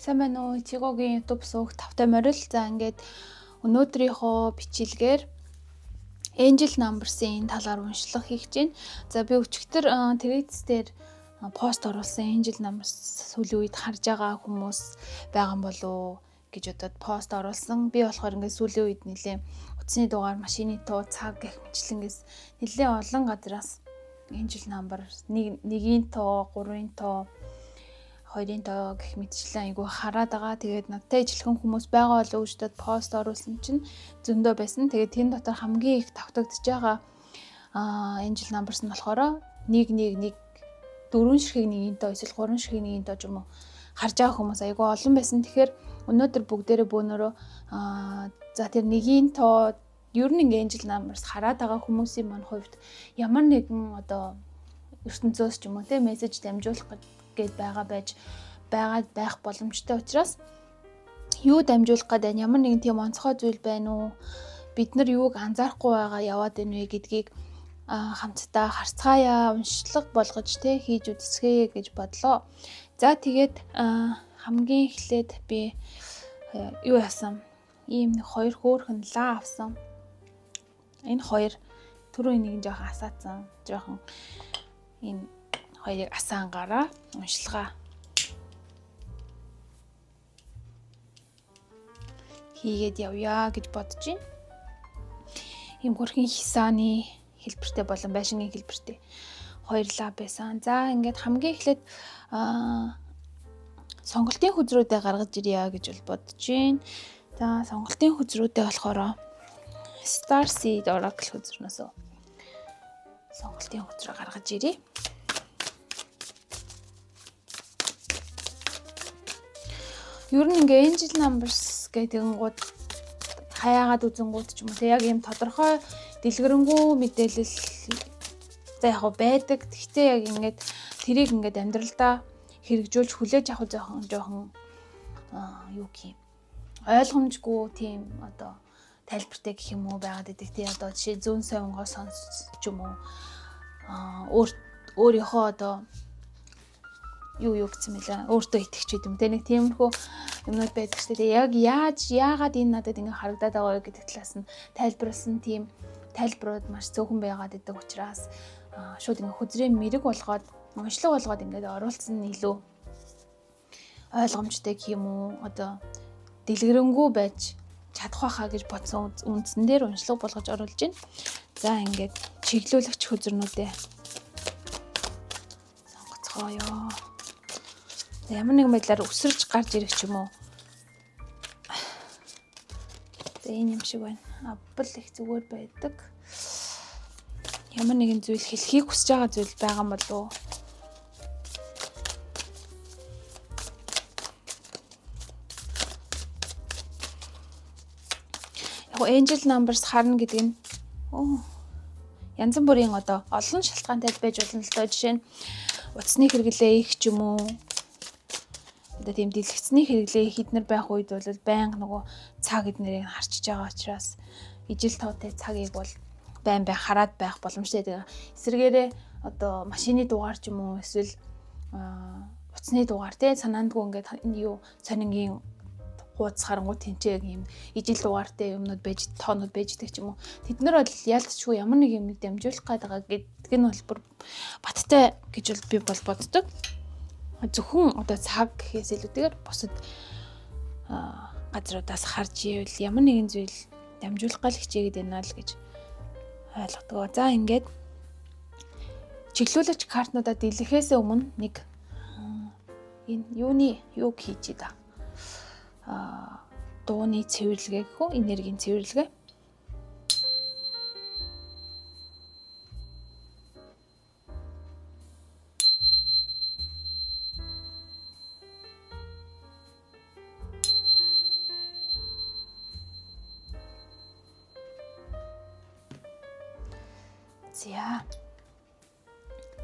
Сайн байна уу? Ичигогийн YouTube суух тавтай морил. За ингээд өнөөдрийнхөө бичлэгээр Angel Numbers-ийн талаар уншлах хийж байна. За би өчигдөр Threads дээр пост оруулсан Angel Numbers сүүлийн үед харж байгаа хүмүүс байгаа юм болов гэж бодоод пост оруулсан. Би болохоор ингээд сүүлийн үед нэлээ утасны дугаар, машины туу, цаг гэх мэтлэнгээс нэлээ олон газраас Angel Number 1-ийн тоо, 3-ын тоо, 2-ын тоо гэх мэтчлэн айгүй хараад байгаа. Тэгээд надтай ижилхэн хүмүүс байгаа болов уу гэж пост оруулсан чинь зөндөө байсан. Тэгээд тэн дотор хамгийн их тавтагдж байгаа Angel Numbers нь болохоор 111 4 ширхэг 1-ийн тоо эсвэл 3 ширхэг 1-ийн тоо ч юм уу харж байгаа хүмүүс айгүй олон байсан. Тэгэхээр өнөөдөр бүгдээрээ бөөнөрөө за тэр 1-ийн тоо ер нь ингээ Angel Numbers хараад байгаа хүмүүсийн маань хувьд ямар нэгэн одоо ертөнцөөс ч юм уу те мессеж дамжуулах гээд байгаад байх боломжтой учраас юу дамжуулах гээд байна, ямар нэгэн тийм онцгой зүйл байна уу, бид нар юуг анзаарахгүй байгаа яваад байна вэ гэдгийг хамтдаа харцгаая, уншлага болгож те хийж үзсгээ гэж бодлоо. За тэгээд хамгийн эхлээд би юу яасан, ийм хоёр хөөрхөн лаа авсан. Энэ хоёр түрүү нэг жоохон асаацсан, жоохон энэ хоёрыг асаангараа уншилгаа хийгээд явъя гэж бодож байна. Ийм хөрхийн хисааны хэлбэртэй болон байшингийн хэлбэртэй хоёрлаа байсан. За ингээд хамгийн эхлээд сонголтын хүзрүүдээ гаргаж ирье гэж бол бодож байна. За сонголтын хүзрүүдээ болохоор Starseed Oracle хүзрнөөс сонголтын хүзрээ гаргаж ирье. Ер нь ингээ Angel Numbers гэдэг нэгэнгууд хаяагаад үзэнгууд ч юм уу те яг ийм тодорхой дэлгэрэнгүй мэдээлэл за яг байдаг. Гэхдээ яг ингээд тэрийг ингээд амьдралдаа хэрэгжүүлж хүлээж авах жоохон юу гэх юм ойлгомжгүй тийм одоо тайлбартай гэх юм уу байгаад идэг. Тий одоо жишээ зүүн совингоо сонсч ч юм уу өөрийнхөө одоо юу гэсэн мэлээ өөртөө итгэж байд юм те нэг тиймэрхүү юмнууд байдаг шүү дээ. Яг яагаад энэ надад ингэ харагдаад байгаа вэ гэдэг талаас нь тайлбарласан тийм тайлбарууд маш цөөхөн байгаад идэг учраас шууд ингэ хүзрээ мэрэг болгоод уншлаг болгоод ингээд оруулсан нь илүү ойлгомжтой гэх юм уу одоо дэлгэрэнгүй байж чадах байхаа гэж бодсон үндсэн дээр уншлаг болгож оруулж байна. За ингээд чиглүүлэгч хүзрнүүдээ сонгоцгоё. Ямар нэгэн байдлаар өсөрч гарч ирэх ч юм уу. За энэ юм шиг байна. Апл их зүгээр байдаг. Ямар нэгэн зүйл хэлхийг хүсэж байгаа зүйл байгаа юм болов уу? Яг Angel Numbers харна гэдэг нь янз бүрийн одоо олон шалтгаантай байж болно л доо. Жишээ нь утасны хэрэглээ их ч юм уу. Одоо тийм дэлгэцний хэрэглээ хіднэр байх үед бол байнга нөгөө цаг эднэрийг харчиж байгаа учраас ижил тоотой цагийг бол байн хараад байх боломжтой. Тэгээ эсвэргээрээ одоо машины дугаар ч юм уу эсвэл утасны дугаар те санаандгүй ингээд юу сонингийн хуудас харангуй тэнцээ юм ижил дугаартай юмнууд байж тоонууд байж идэх ч юм уу. Тэд нар бол ялцчгүй ямар нэг юм дамжуулах гэдэг нь бол бүр баттай гэж би бол боддог. Зөвхөн одоо цаг гэхээс илүүтэйгээр бусад газруудаас харж ивэл ямар нэгэн зүйл дамжуулах гал хичээгээд байна л гэж ойлгодог. За ингээд чиглүүлэгч картнуудаа дэлгэхээс өмнө нэг энэ юуг хийж идэв. Дууны цэвэрлэгээ гэх үү? Энергийн цэвэрлэгээ.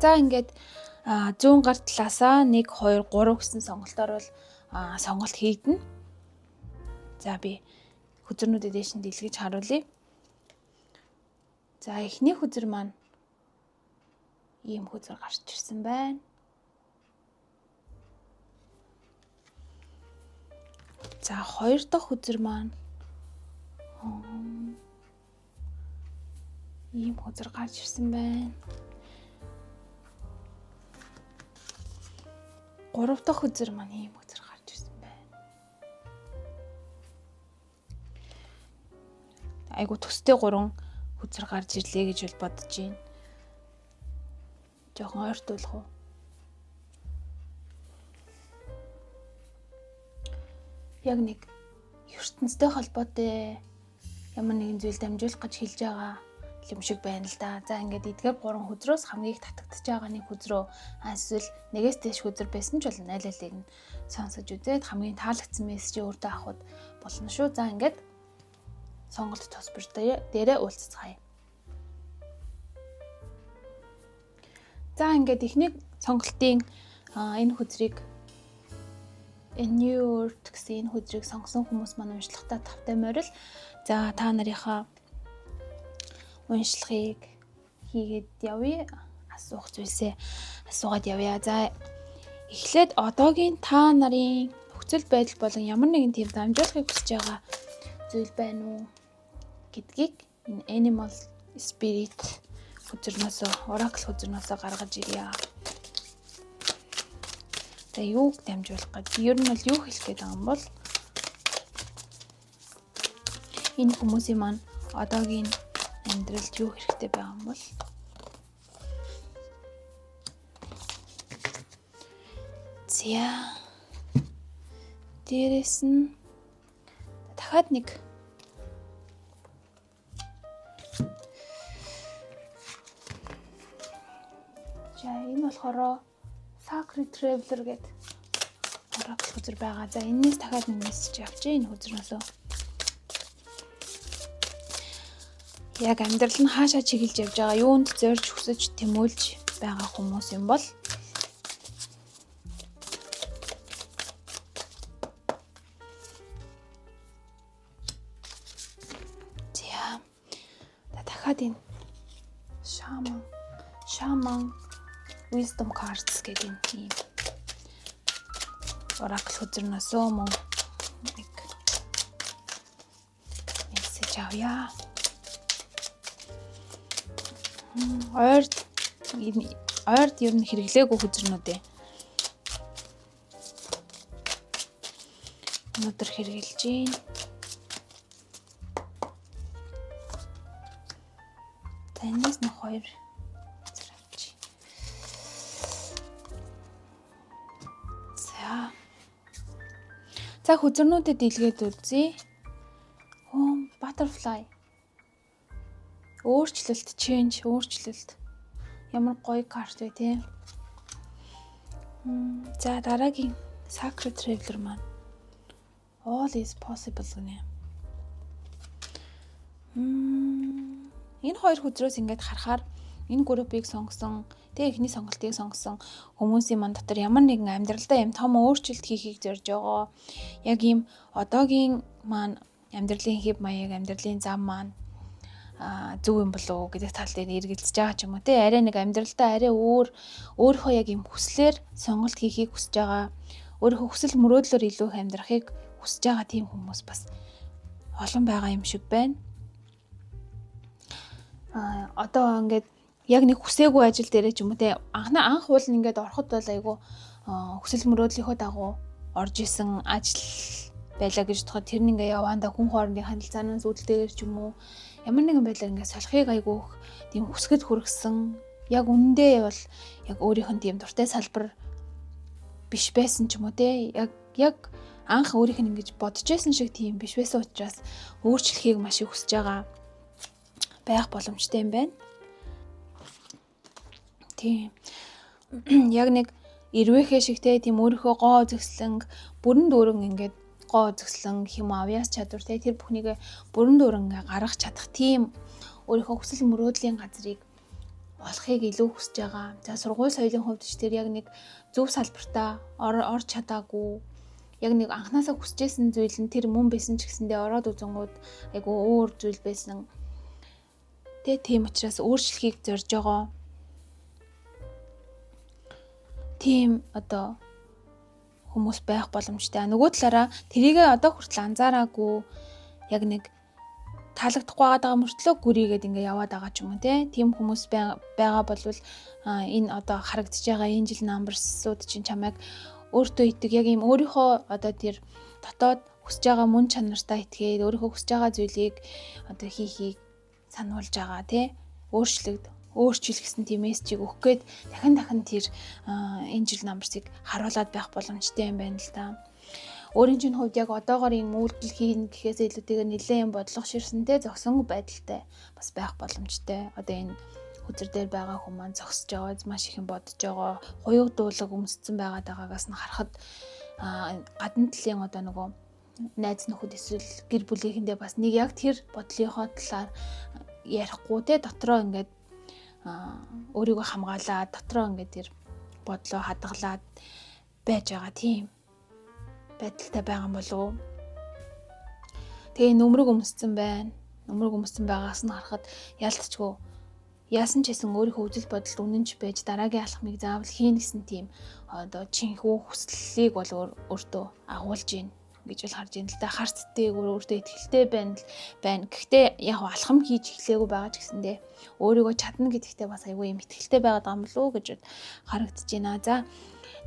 За ингээд зүүн гар талаасаа 1 2 3 гэсэн сонголтоор бол сонголт хийгдэнэ. За би хүзрнүүдэд дэш нь дэлгэж харуулъя. За эхний хүзэр маань ийм хүзэр гарч ирсэн байна. За 2 дахь үзэр маань ийм үзэр гарч ирсэн байна. 3 дахь үзэр маань ийм үзэр гарч ирсэн байна. Айгу төстэй 3 үзэр гарч ирлээ гэж бол бодож байна. Жохон ойртуулах уу? Яг нэг ертөнцтэй холбоотой ямар нэгэн зүйл дамжуулах гэж хэлж байгаа юм шиг байна л да. За ингээд эдгээр 3 хүзрөөс хамгийн их татагдчихж байгаа нэг хүзрөө эсвэл нэгээс дээш хүзэр байсан ч болно. Аль алийг нь сонсож үзээд хамгийн таалагдсан мессежийг өөртөө авахд болно шүү. За ингээд сонголт тосбор дээрээ уулзцгаая. За ингээд эхний сонголтын энэ хүзрийг New Earth гэсэн энэ хүзрийг сонгосон хүмүүс маань уншлахтаа тавтай морил. За та нарынхаа уншлагыг хийгээд явъя. Асуух зүйлсээ асуугаад явъя. За эхлээд одоогийн та нарын нөхцөл байдал болон ямар нэгэн тийм дамжуулахыг хүсэж байгаа зүйл байна уу гэдгийг энэ Animal Spirit хүзрнөөсөө, Oracle хүзрнөөсөө гаргаж ирье. За юуг дамжуулах гэж ер нь бол юу хэлэх гээд байгаа юм бол энэ хүмүүсийн маань одоогийн амьдралд юу хэрэгтэй байгаа юм бол зя дээрэс нь дахиад нэг за энэ болохоор Sacred Traveler гэдэг Oracle хүзэр байгаа. За энэс дахиад нэг мессеж авчи энэ хүзрнөөсөө. Яг амьдрал нь хаашаа чиглэж явж байгаа, юунд зорж хүсэж тэмүүлж байгаа хүмүүс юм бол за дахиад энэ Shaman Wisdom Cards гэдэг юм. Oracle хүзрнөөсөө мөн нэг мессеж авъя. Ойрд ер нь хэрэглээгүй хүзрнүүд ээ. Өнөөдөр хэрэглэж байна. За энэс нэг 2 За хүзрнүүдэд илгээд үзье. Butterfly. Өөрчлөлт, change, өөрчлөлт. Ямар гоё карт вэ те. За дараагийн Sacred Traveler маань All is possible гэнэ. Энэ 2 хүзрөөс ингээд харахаар энэ группийг сонгосон, тэг эхний сонголтыг сонгосон хүмүүсийн мань дотор ямар нэгэн амьдралдаа юм том өөрчлөлт хийхийг зорж байгаа. Яг ийм одоогийн маань амьдралын хэв маяг, амьдралын зам маань зөв юм болов уу гэдэг тал дээр эргэлзэж байгаа ч юм уу те. Арай нэг амьдралдаа арай өөрийнхөө яг ийм хүслээр сонголт хийхийг хүсэж байгаа. Өөрийнхөө хүсэл мөрөөдлөөр илүү их амьдрахыг хүсэж байгаа тийм хүмүүс бас олон байгаа юм шиг байна. Одоо ингээд яг нэг хүсээгүй ажил дээрээ ч юм уу те анх уул ингээд ороход бол айгу хүсэл мөрөөдлийнхөө дагуу орж исэн ажил байлаа гэж бодоход тэр нь ингээ яваанда хүн хоорондын харилцаанаас үүдэлтэйгээр ч юм уу ямар нэгэн байдлаар ингээ салахыг айгу тийм хүсгэд хүргэсэн яг үнэндээ бол яг өөрийнх нь тийм дуртай салбар биш байсан ч юм уу те яг анх өөрийнх нь ингэж бодож байсан шиг тийм биш байсан учраас өөрчлөхийг маш их хүсэж байгаа байх боломжтой юм байна. Тийм. Яг нэг ирвэхэ шигтэй тийм өөрийнхөө гоо зөкслөнг бүрэн дүүрэн ингээд гоо зөкслөн хэм авьяас чадвар те тэр бүхнийг бүрэн дүүрэн гаргах чадах тийм өөрийнхөө хүсэл мөрөөдлийн газрыг олохыг илүү хүсэж байгаа. За сургууль соёлын хувьд ч тэр яг нэг зөв салбартаа орж чадаагүй. Яг нэг анханасаа хүсэжсэн зүйл нь тэр мөн байсан ч гэсэндээ ороод үзэнгууд айгу өөр зүйл байсан. Тийм учраас өөрчлөхийг зорж байгаа. Тийм одоо хүмүүс байх боломжтой. Нөгөө талаараа тэрийгээ одоо хүртэл анзаараагүй яг нэг таалагдахгүй байгаа мөртлөө гүрийгээд ингээ яваад байгаа ч юм уу тийм хүмүүс байгаа болвол энэ одоо харагдаж байгаа Angel Numbers-ууд чинь чамайг өөртөө итэг яг ийм өөрийнхөө одоо тэр дотоод хүсэж байгаа мөн чанартаа итгээд өөрийнхөө хүсэж байгаа зүйлийг одоо хийхийг сануулж байгаа өөрчлөх гэсэн тийм мессежийг өгөх гээд дахин тэр Angel Numbers-ыг харуулад байх боломжтой юм байна л да. Өөрийн чинь хувьд яг одоогоор юм үйлдэл хийн гэхээс илүүтэйгээр нэлээд юм бодлого ширсэнтэй зогсон байдалтай бас байх боломжтой. Одоо энэ хүзэр дээр байгаа хүмүүс маань зогсож байгаа, маш их юм бодож байгаа, хуйг дуулаг өмсцэн байгаагаас нь харахад гадна талын одоо нөгөө найз нөхөд эсвэл гэр бүлийнхэндээ бас нэг яг тэр бодлынхоо талаар ярихгүй дотроо ингээд өөрийгөө хамгаалаад дотроо ингээд тэр бодлоо хадгалаад байж байгаа тийм байдалтай байгаа юм болов уу? Тэгээ нөмрөг өмсцэн байна. Нөмрөг өмсцэн байгаас нь харахад ялцчгүй яасан ч гэсэн өөрийнхөө үзэл бодолд үнэнч байж дараагийн алхмыг заавал хийн гэсэн тийм одоо чинхүү хүслийг бол өөртөө агуулж гин гэж бол харж байна л да. Харцтай өөртөө ихтэй байна. Гэхдээ яг алхам хийж эхлэегүй байгаа ч гэсэндээ өөрийгөө чадна гэдэгтээ бас айгүй юм ихтэй байгаад байгаа юм болов уу гэж харагдаж байна. За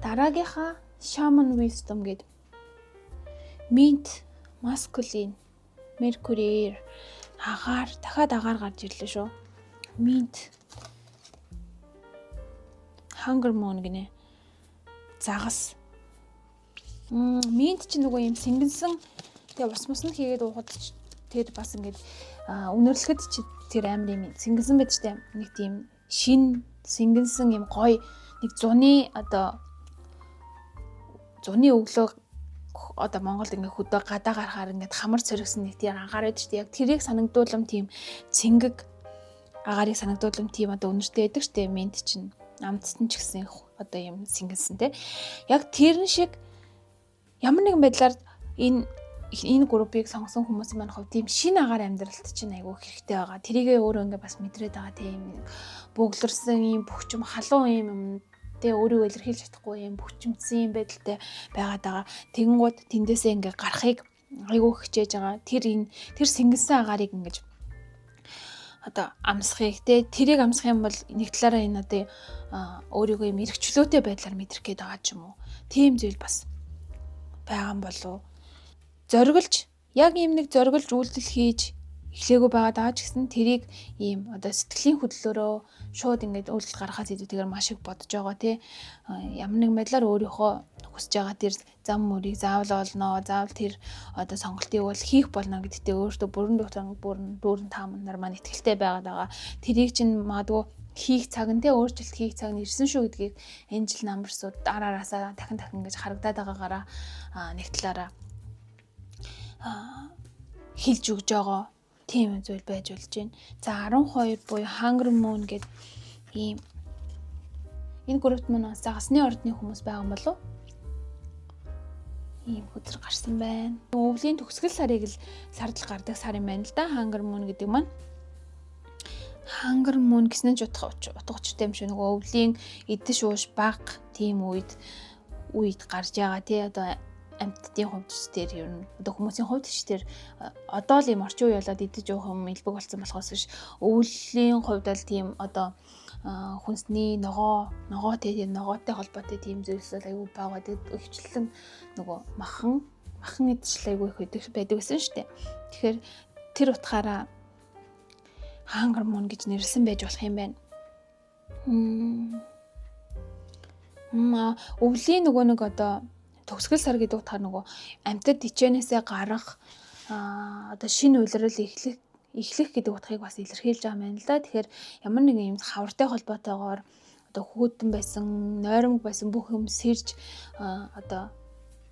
дараагийнхаа Shaman Wisdom гэдэг Mint Masculine Mercury дахиад агаар гарч ирлээ шүү. Mint Hunger Moon гинэ. Загас. Mint ч нөгөө юм сэнгэнсэн тэгээ ус мусна хийгээд уухад тэр бас ингээд үнэрлэхэд ч тэр амар юм сэнгэнсэн байдаг штэ. Нэг тийм шин сэнгэнсэн юм гоё нэг зуны өглөө одоо Монголд ингээ хөдөө гадаа гарахаар ингээ хамар цоригсон нэг тийм агаар байдаг штэ. Яг тэрийг санагдуулам тийм цэнгэг агаарыг санагдуулам тийм одоо үнэртэй байдаг штэ. Mint чинь амтсан ч гэсэн одоо юм сэнгэнсэн те. Яг тэрэн шиг ямар нэгэн байдлаар энэ группийг сонгосон хүмүүсийн маань хувьд тийм шин агаар амьдралт чинь айгүй хэрэгтэй байгаа. Тэрийгээ өөрөө ингээ бас мэдрээд байгаа тийм бөглөрсөн юм бөхчм халуун юм тэ өөрийгөө илэрхийлж чадахгүй юм бөхчмцсэн юм байдалтай байгаад байгаа. Тэгэнгუთ тэндээсээ ингээ гарахыг айгүй хичээж байгаа. Тэр сэнгэнсэн агаарыг ингэж одоо амсахыг тэрийг амсах юм бол нэг талаараа энэ одоо өөрийгөө юм эргчлөөтэй байдлаар мэдрэх гээд байгаа ч юм уу. Тийм зүйл бас байгаа юм болов. Зориглож яг ийм нэг зориглож үйлдэл хийж эхлэегүй байгаа даа ч гэсэн тэрийг ийм одоо сэтгэлийн хөдлөлөөрөө шууд ингээд үйлдэл гаргахаас илүүтэйгээр маш их бодож байгаа тий. Ямар нэгэн байдлаар өөрийнхөө хүсэж байгаа тэр зам мөрийг заавал олноо, заавал тэр одоо сонголтыг бол хийх болно гэдэгтээ өөртөө дүүрэн тааман нар маань итгэлтэй байгаад байгаа. Тэрийг чинь магадгүй хийх цаг нь өөрчлөлт хийх цаг нь ирсэн шүү гэдгийг Angel Numbers-ууд дараараасаа дахин гэж харагдаад байгаагаараа нэг талаараа хэлж өгж байгаа тийм зүйл байж болж байна. За 12 буюу Hunger Moon гэдэг ийм энэ группт маань загасны ордны хүмүүс байгаа юм болов? Ийм хөдөр гарсан байна. Өвлийн төгсгөл сарыг л сард л гардаг сар юм байна л да. Hunger Moon гэдэг маань. Hunger Moon гэсэн нь утга учиртай юм шиг нөгөө өвлийн эдэш ууш баг тийм үед гарч байгаа тий одоо амьтдын хувьд ч тэр ер нь одоо хүмүүсийн хувьд ч тэр одоо л юм орчин үе болоод идэж уух юм илбэг болсон болохоос биш өвлийн хувьд л тийм одоо хүнсний ногоотой холбоотой тийм зүйлс аюу байгаа. Тэгээд өвчлэн нөгөө махан идэл аюу их байдаг гэсэн шүү дээ. Тэгэхээр тэр утгаараа Hunger Moon гэж нэрлсэн байж болох юм байна. Өвлийн нөгөө нэг одоо төгсгөл сар гэдэг утгаар нөгөө амьтад ичээнээсээ гарах одоо шинэ улирал эхлэх гэдэг утгыг бас илэрхийлж байгаа юм байна л да. Тэгэхээр ямар нэгэн юм хавартай холбоотойгоор одоо хүүтэн байсан, нойрмог байсан бүх юм сэрж одоо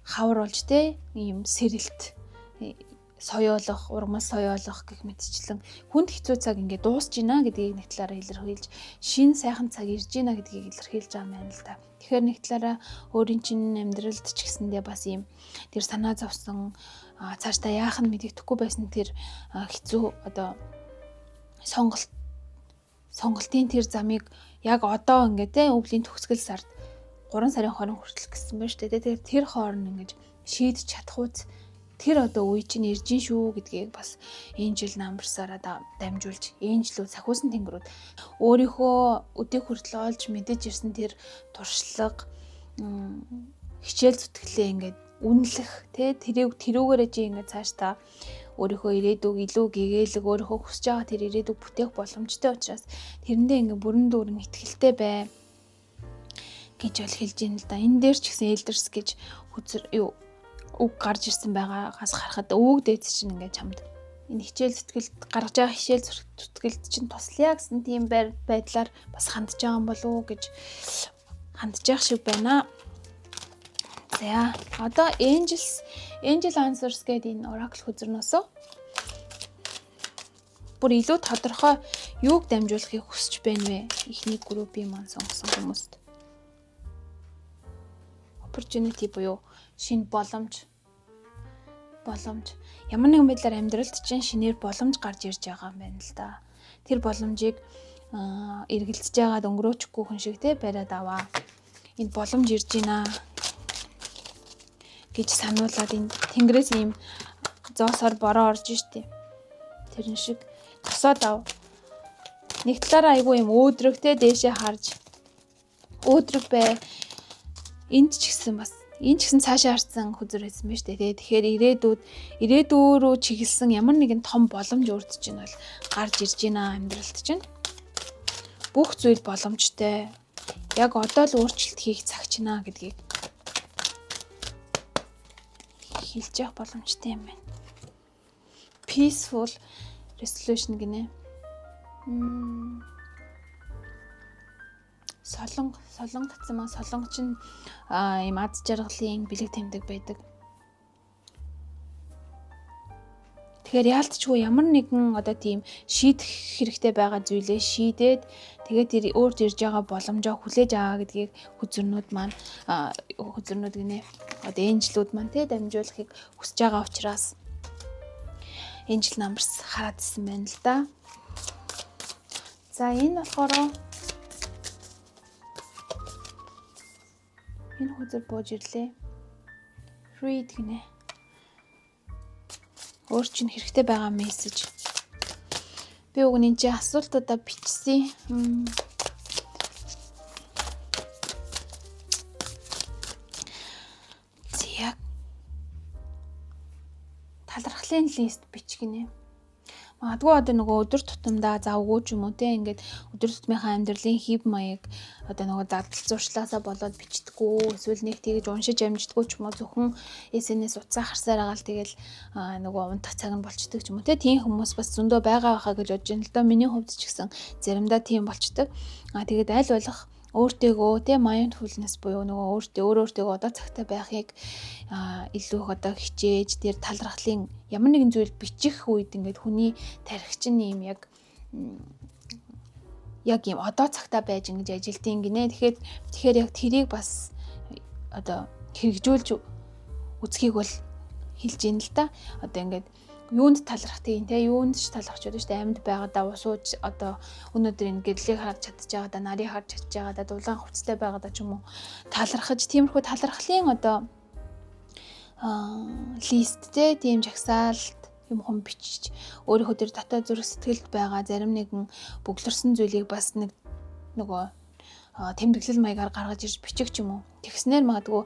хавар болж ийм сэрэлт соёолох, ургамал соёолох гэх мэтчлэн хүнд хэцүү цаг ингээд дуусж байна гэдгийг нэг талаараа илэрхийлж, шин сайхан цаг ирж байна гэдгийг илэрхийлж байгаа юм байна л да. Тэгэхээр нэг талаараа өөрийн чинь амьдралд ч гэсэндээ бас ийм тэр санаа зовсон цаашдаа яах нь мэддэхгүй байсан тэр хэцүү одоо сонголтын тэр замыг яг одоо ингээд өвлийн төгсгөл сард 3 сарын хорин хүртэл гэсэн байна шүү дээ. Тэгэхээр тэр хооронд ингэж шийдэж чадах үз тэр одоо үе чинь ирж гин шүү гэдгийг бас Angel Numbers-аараа дамжуулж Angel-үүд сахиусан тэнгэрүүд өөрийнхөө өдийг хүртэл олж мэдэж ирсэн тэр туршлага хичээл зүтгэлээ ингээд үнэлэх тэрүүгээрээ чи ингээд цааш та өөрийнхөө ирээдүг илүү гээгээлэг өөрийнхөө хүсэж байгаа тэр ирээдүг бүтээх боломжтой учраас тэрэндээ ингээд бүрэн дүүрэн итгэлтэй бай гэж бол хэлж ийн л да. Энэ дээр ч гэсэн Elders гэж үг гарч ирсэн байгаагаас харахад өвөг дээд чинь ингээд чамд энэ хичээл зүтгэлд гаргаж байгаа хичээл зүтгэлд чинь туслая гэсэн тийм байдлаар бас хандж байгаа юм болов уу гэж хандж явах шиг байна. За одоо Angel Answers гэдэг энэ Oracle хүзэрнөөсөө бүр илүү тодорхой юуг дамжуулахыг хүсэж байна вэ? Эхний группийн маань сонгосон хүмүүст. Opportunity буюу шинэ боломж ямар нэгэн байдлаар амьдралд чинь шинээр боломж гарч ирж байгаа юм байна л да. Тэр боломжийг эргэлдэж байгаад өнгөрөөчихгүй хүн шиг те бариад аваа. Энэ боломж ирж байна гэж сануулад энэ тэнгэрээс ийм зоосоор бороо орж штэ. Тэрэн шиг тосоод ав. Нэг талаараа айгүй юм өөдрөг те дээшээ харж өөдрөг бай. Энэ ч гэсэн цаашаа харсан хүзэр байсан биз дээ. Тэгэхээр ирээдүй рүү чиглэсэн ямар нэгэн том боломж өөрт чинь бол гарч ирж байна амьдралд чинь. Бүх зүйл боломжтой. Яг одоо л өөрчлөлт хийх цаг чинь гэдгийг хэлж явах боломжтой юм байна. Peaceful resolution гинэ. Солонг татсан маа солонг чинь ийм аз жаргалын бэлэг тэмдэг байдаг. Тэгэхээр яалтчгүй ямар нэгэн одоо тийм шийдэх хэрэгтэй байгаа зүйлээ шийдээд тэгээд тэр өөрт ирж байгаа боломжоо хүлээж аваа гэдгийг хүзэрнүүд гинэ. Одоо Angel-үүд маань те дамжуулахыг хүсэж байгаа учраас Angel Numbers хараад ирсэн байна л да. За энэ болохоор энэ хүзэр бууж ирлээ. Read гинэ. Өөр чинь хэрэгтэй байгаа мессеж. Би уг нь энэ асуултуудаа бичсэн. Яг талархлын лист бич гинэ. Магадгүй одоо нөгөө өдөр тутамдаа завгүй ч юм уу те ингээд өдөр тутмынхаа амьдралын хэв маяг одоо нөгөө дадал зуршлаасаа болоод бичдэггүй эсвэл нэг тэгж уншиж амждаггүй ч юм уу зөвхөн SNS утсаа харсаар байгаа л тэгэл нөгөө унтах цаг нь болчдөг ч юм уу те тийм хүмүүс бас зөндөө байгаа байхаа гэж бодож байна л да. Миний хувьд ч гэсэн заримдаа тийм болчдөг. Тэгээд аль болох өөртөөгөө те mindfulness буюу нөгөө өөртөөгөө одоо цагтаа байхыг илүү одоо хичээж тэр талархлын ямар нэгэн зүйл бичих үед ингээд хүний тархич нь юм яг ийм одоо цагтаа байж ингэж ажилтیں۔ Гинэ. Тэгэхээр яг тэрийг бас одоо хэрэгжүүлж үзхийг бол хэлж ийн л да. Одоо ингээд юунд талархтыг те юунд ч талархч байдаг шүү дээ. Амьд байгаадаа усууж одоо өнөөдөр энэ гэрлийг харж чадчихагаадаа нарыг харж чадчихагаадаа дулаан хувцастай байгаадаа ч юм уу талархаж тиймэрхүү талархлын одоо лист те тийм жагсаалт юм хүм бичиж өөрийнхөө тэр дотоод зүрх сэтгэлд байгаа зарим нэгэн бөглөрсөн зүйлийг бас нөгөө тэмдэглэл маягаар гаргаж ирж бичих ч юм уу. Тэгснээр магадгүй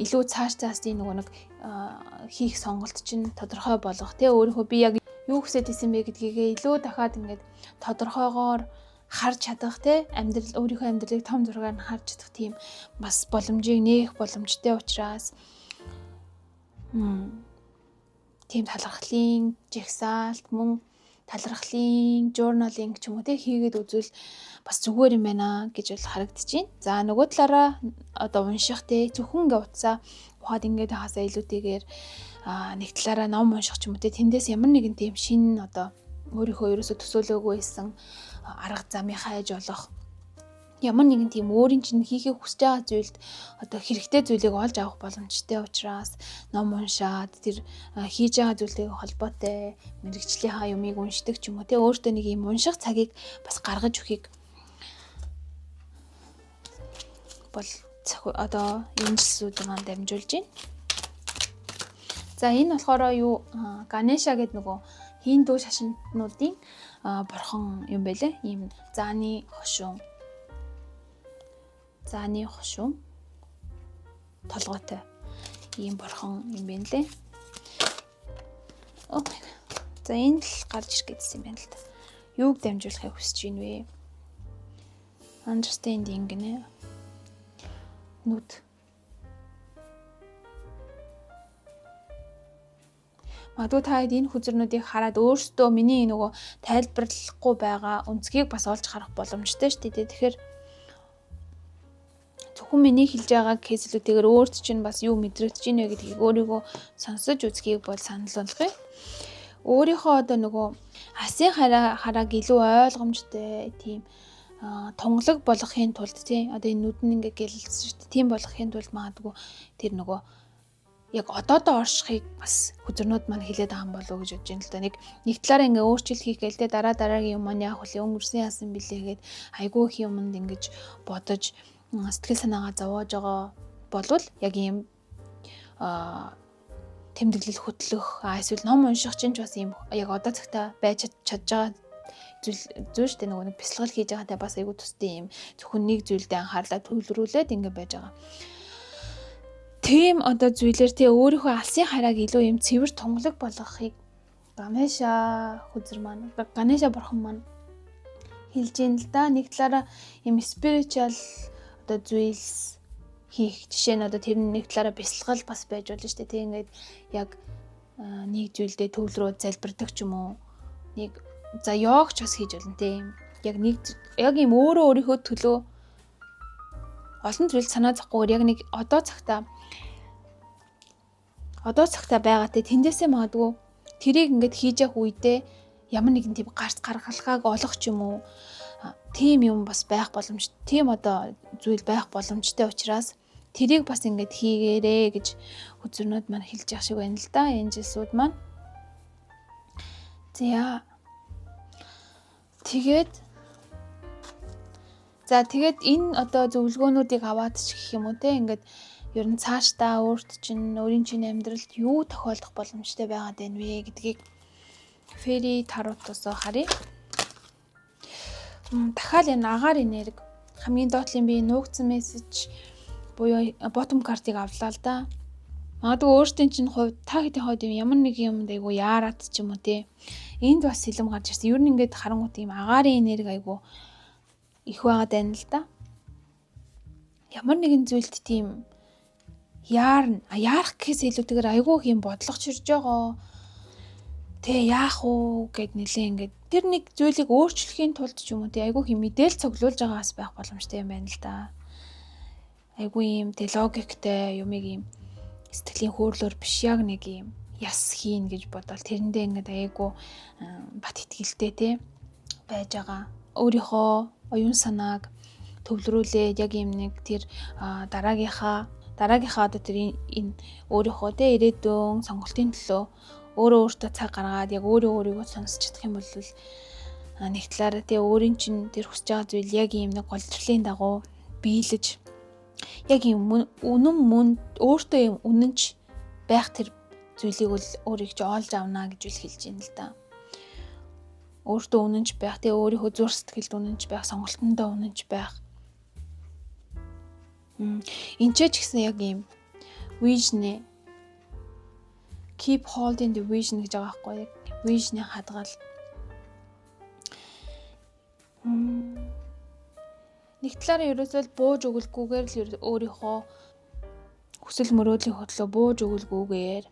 илүү цаашдын нөгөө нэг хийх сонголт чинь тодорхой болгох тий өөрийнхөө би яг юу хүсэж исэн бэ гэдгийг илүү дахиад ингээд тодорхойгоор харж чадах тий өөрийнхөө амьдралыг том зургаар нь харж чадах тийм бас боломжийг нээх боломжтой учраас тийм талархлын жагсаалт мөн талархлын journaling ч юм уу хийгээд үзвэл бас зүгээр юм байна гэж бол харагдаж байна. За нөгөө талаараа одоо унших зөвхөн ингээ утсаа ухаад ингээд хасаа илүүтэйгээр нэг талаараа ном унших ч юм уу тэндээс ямар нэгэн тийм шин одоо өөрийнхөө ерөөсө төсөөлөөгүй байсан арга замыг хайж олох ямар нэгэн тийм өөрийн чинь хийхийг хүсэж байгаа зүйлд одоо хэрэгтэй зүйлийг олж авах боломжтой учраас ном уншаад тэр хийж байгаа зүйлтэй холбоотой мэрэгжлийнхаа юмыг уншдаг ч юм уу өөртөө нэг юм унших цагийг бас гаргаж өгөхийг бол одоо энэжсүүд маань дамжуулж байна. За энэ болохоор юу Ганеша гэдэг нөгөө хинду шашинтнуудын бурхан юм байлээ. Ийм зааны хошуун толгойтой ийм бурхан юм байна лээ. За энэ л гарч ирэх гэсэн юм байна л да. Юуг дамжуулахыг хүсэж байна вэ? Understanding гэнэ. Нүд. Магадгүй та энэ хүзрнүүдийг хараад өөрсдөө миний нөгөө тайлбарлахгүй байгаа өнцгийг бас олж харах боломжтой шүү дээ. Тэгэхээр зөвхөн миний хэлж байгаа кейслүүдээр өөрт чинь бас юу мэдрэгдэж байна вэ гэдгийг өөрийгөө сонсож үзхийг бол санал болгоё. Өөрийнхөө одоо нөгөө асын харааг илүү ойлгомжтой тийм тунгалаг болгохын тулд тий одоо энэ нүд нь ингээ гэлэлсэн шүү дээ. Тийм болгохын тулд магадгүй тэр нөгөө яг одоодоо оршихыг бас хүзрнүүд маань хэлээд байгаа юм болов уу гэж бодож байна л да. Нэг талаараа ингээ өөрчлөлт хийх гээл те дараагийн юм маань яах вэ? Өнгөрсөн яасан бэлээ гэгээд айгүй их юмд ингэж бодож сэтгэл санаагаа зовоож байгаа болвол яг ийм тэмдэглэл хөтлөх эсвэл ном унших чинь ч бас ийм яг одоо цагтаа байж чадж байгаа зүйл шүү дээ. Нөгөө нэг бясалгал хийж байгаатай бас айгүй тусдаа ийм зөвхөн нэг зүйлдээ анхаарлаа төвлөрүүлээд ингэ байж байгаа. Тийм одоо зүйлэр тий өөрийнхөө алсын харааг илүү юм цэвэр тунгалаг болгохыг Ганеша бурхан маань хэлж ийн л да. Нэг талаараа юм spiritual одоо зүйлс хийх жишээ нь одоо тэр нэг талаараа бясалгал бас байж болно шүү дээ. Тий ингээд яг нэг зүйлдээ төвлөрөө залбирдаг ч юм уу. Нэг за йогч бас хийж болно тий. Яг юм өөрийнхөө төлөө олон зүйл санаа зовхгүйгээр яг нэг одоо цагтаа байгаа те тэндээсээ магадгүй тэрийг ингээд хийж явах үедээ ямар нэгэн тийм гарц гаргалгааг олох ч юм уу тийм юм бас байх боломжтой. Тийм одоо зүйл байх боломжтой учраас тэрийг бас ингээд хийгээрэй гэж хүзрнүүд маань хэлж явах шиг байна л да. Энжелсүүд маань. Тэгээд энэ одоо зөвлөгөөнүүдийг аваад ч гэх юм уу те ингээд ер нь цаашдаа өөрийн чинь амьдралд юу тохиолдох боломжтой байгаад байна вэ гэдгийг фэри таротосоо харъя. Дахиад энэ агаар энерги хамгийн доотлын би нуугдсан мессеж буюу bottom card-ыг авлаа л да. Магадгүй өөртөө чинь хувьд та хэдийн хувьд ямар нэг юмд айгу яарад ч юм уу те. Энд бас сэлэм гарч ирсэн. Ер нь ингээд харангуут юм агаарын энерги айгу их байгаад байна л да. Ямар нэгэн зүйлд тийм яарах гэхээс илүүтэйгээр айгүй юм бодлогочирж байгаа. Тэ яах уу гэд нэлээ ингээд тэр нэг зүйлийг өөрчлөхийн тулд ч юм уу тэ айгүй юм мэдээлэл цуглуулж байгаас байх боломжтой юм байна л да. Айгүй юм тэ логиктэй юмыг юм сэтгэлийн хөөрлөөр биш яг нэг юм яс хийн гэж бодоод тэрэндээ ингээд айгүй бат итгэлтэй тэ байж байгаа. Өөрийнхөө оюун санааг төвлөрүүлээд яг юм нэг тэр дараагийнхаа одоо тэр энэ өөрийнхөө тэ ирээдүйн сонголтын төлөө өөртөө цаг гаргаад яг өөрийгөө сонсч чадах юм бол нэг талаараа тэ өөрийн чинь тэр хүсэж байгаа зүйл яг юм нэг голчлалын дагуу биелэж яг юм өөртөө юм үнэнч байх тэр зүйлийг бол өөрийг ч олж авна гэж үл хэлж байна л да. Өөртөө үнэнч байх тэ өөрийнхөө зүрх сэтгэлд үнэнч байх, сонголтондоо үнэнч байх. Энд ч гэсэн яг юм vision keep holding the vision гэж байгаа байхгүй яг vision-ы хадгал. Нэг талаараа ерөөсөө бууж өгөлгүйгээр л өөрийнхөө хүсэл мөрөөдлийн хөтлөө бууж өгөлгүйгээр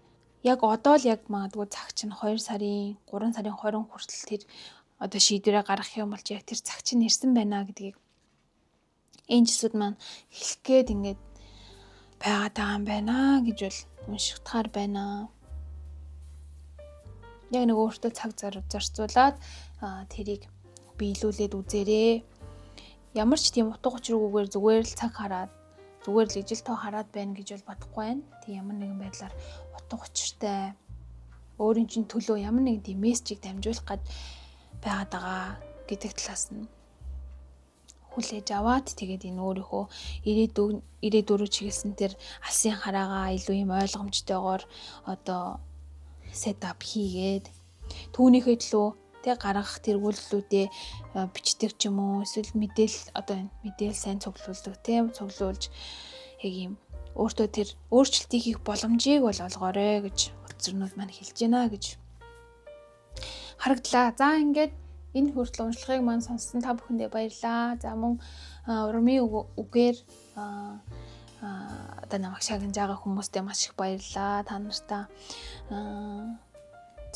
яг одоо л яг магадгүй цаг чинь 2 сарын 3 сарын 20 хүртэл тэр одоо шийдвэрээ гаргах юм бол яг тэр цаг чинь ирсэн байна гэдгийг энэжсүүд маань хэлэх гээд ингээд байгаад байгаа юм байна гэж бол уншигдахаар байна. Яг нэг өөртөө цаг зарцуулаад тэрийг биелүүлээд үзээрэй. Ямар ч тийм утга учиргүйгээр зүгээр л цаг хараад зүгээр л ижил тоо хараад байна гэж бол бодохгүй байна. Тэг ямар нэгэн байдлаар утга учиртай өөрийн чинь төлөө ямар нэгэн тийм мессежийг дамжуулах гээд байгаад байгаа гэдэг талаас нь хүлээж аваад тэгээд энэ өөрийнхөө ирээдүрөө чиглэсэн тэр алсын хараагаа илүү юм ойлгомжтойгоор одоо сетап хийгээд түүнийхээ төлөө тэг гаргах тэргүүллүүдээ бичдэг ч юм уу эсвэл мэдээл сайн цуглуулдаг тийм цуглуулж яг юм өөртөө тэр өөрчлөлтийг хийх боломжийг бол олгоорой гэж утасрнууд маань хэлж байна гэж харагдлаа. За ингээд энэ хүртэл уншлагыг маань сонссон та бүхэндээ баярлалаа. За мөн урмын үгээр одоо намайг шагнаж байгаа хүмүүстээ маш их баярлалаа. Та нартай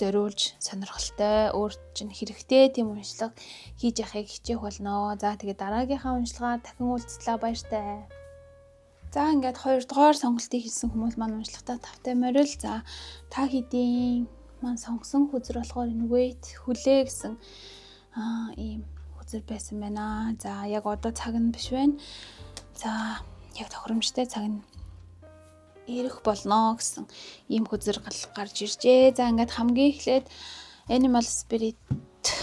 зориулж сонирхолтой өөр чинь хэрэгтэй тийм уншлага хийж яхахыг хичээх болно. За тэгээд дараагийнхаа уншлагаар дахин уулзлаа баяртай. За ингээд 2 дугаар сонголтыг хийсэн хүмүүс маань уншлагатаа тавтай морил. За та хэдийн маань сонгосон хүзэр болохоор энэ wait хүлээ гэсэн ийм хүзэр байсан байна. За яг одоо цаг нь биш байна. За яг тохиромжтой цаг нь ирэх болно гэсэн ийм хүзэр гарч иржээ. За ингээд хамгийн эхлээд Animal Spirit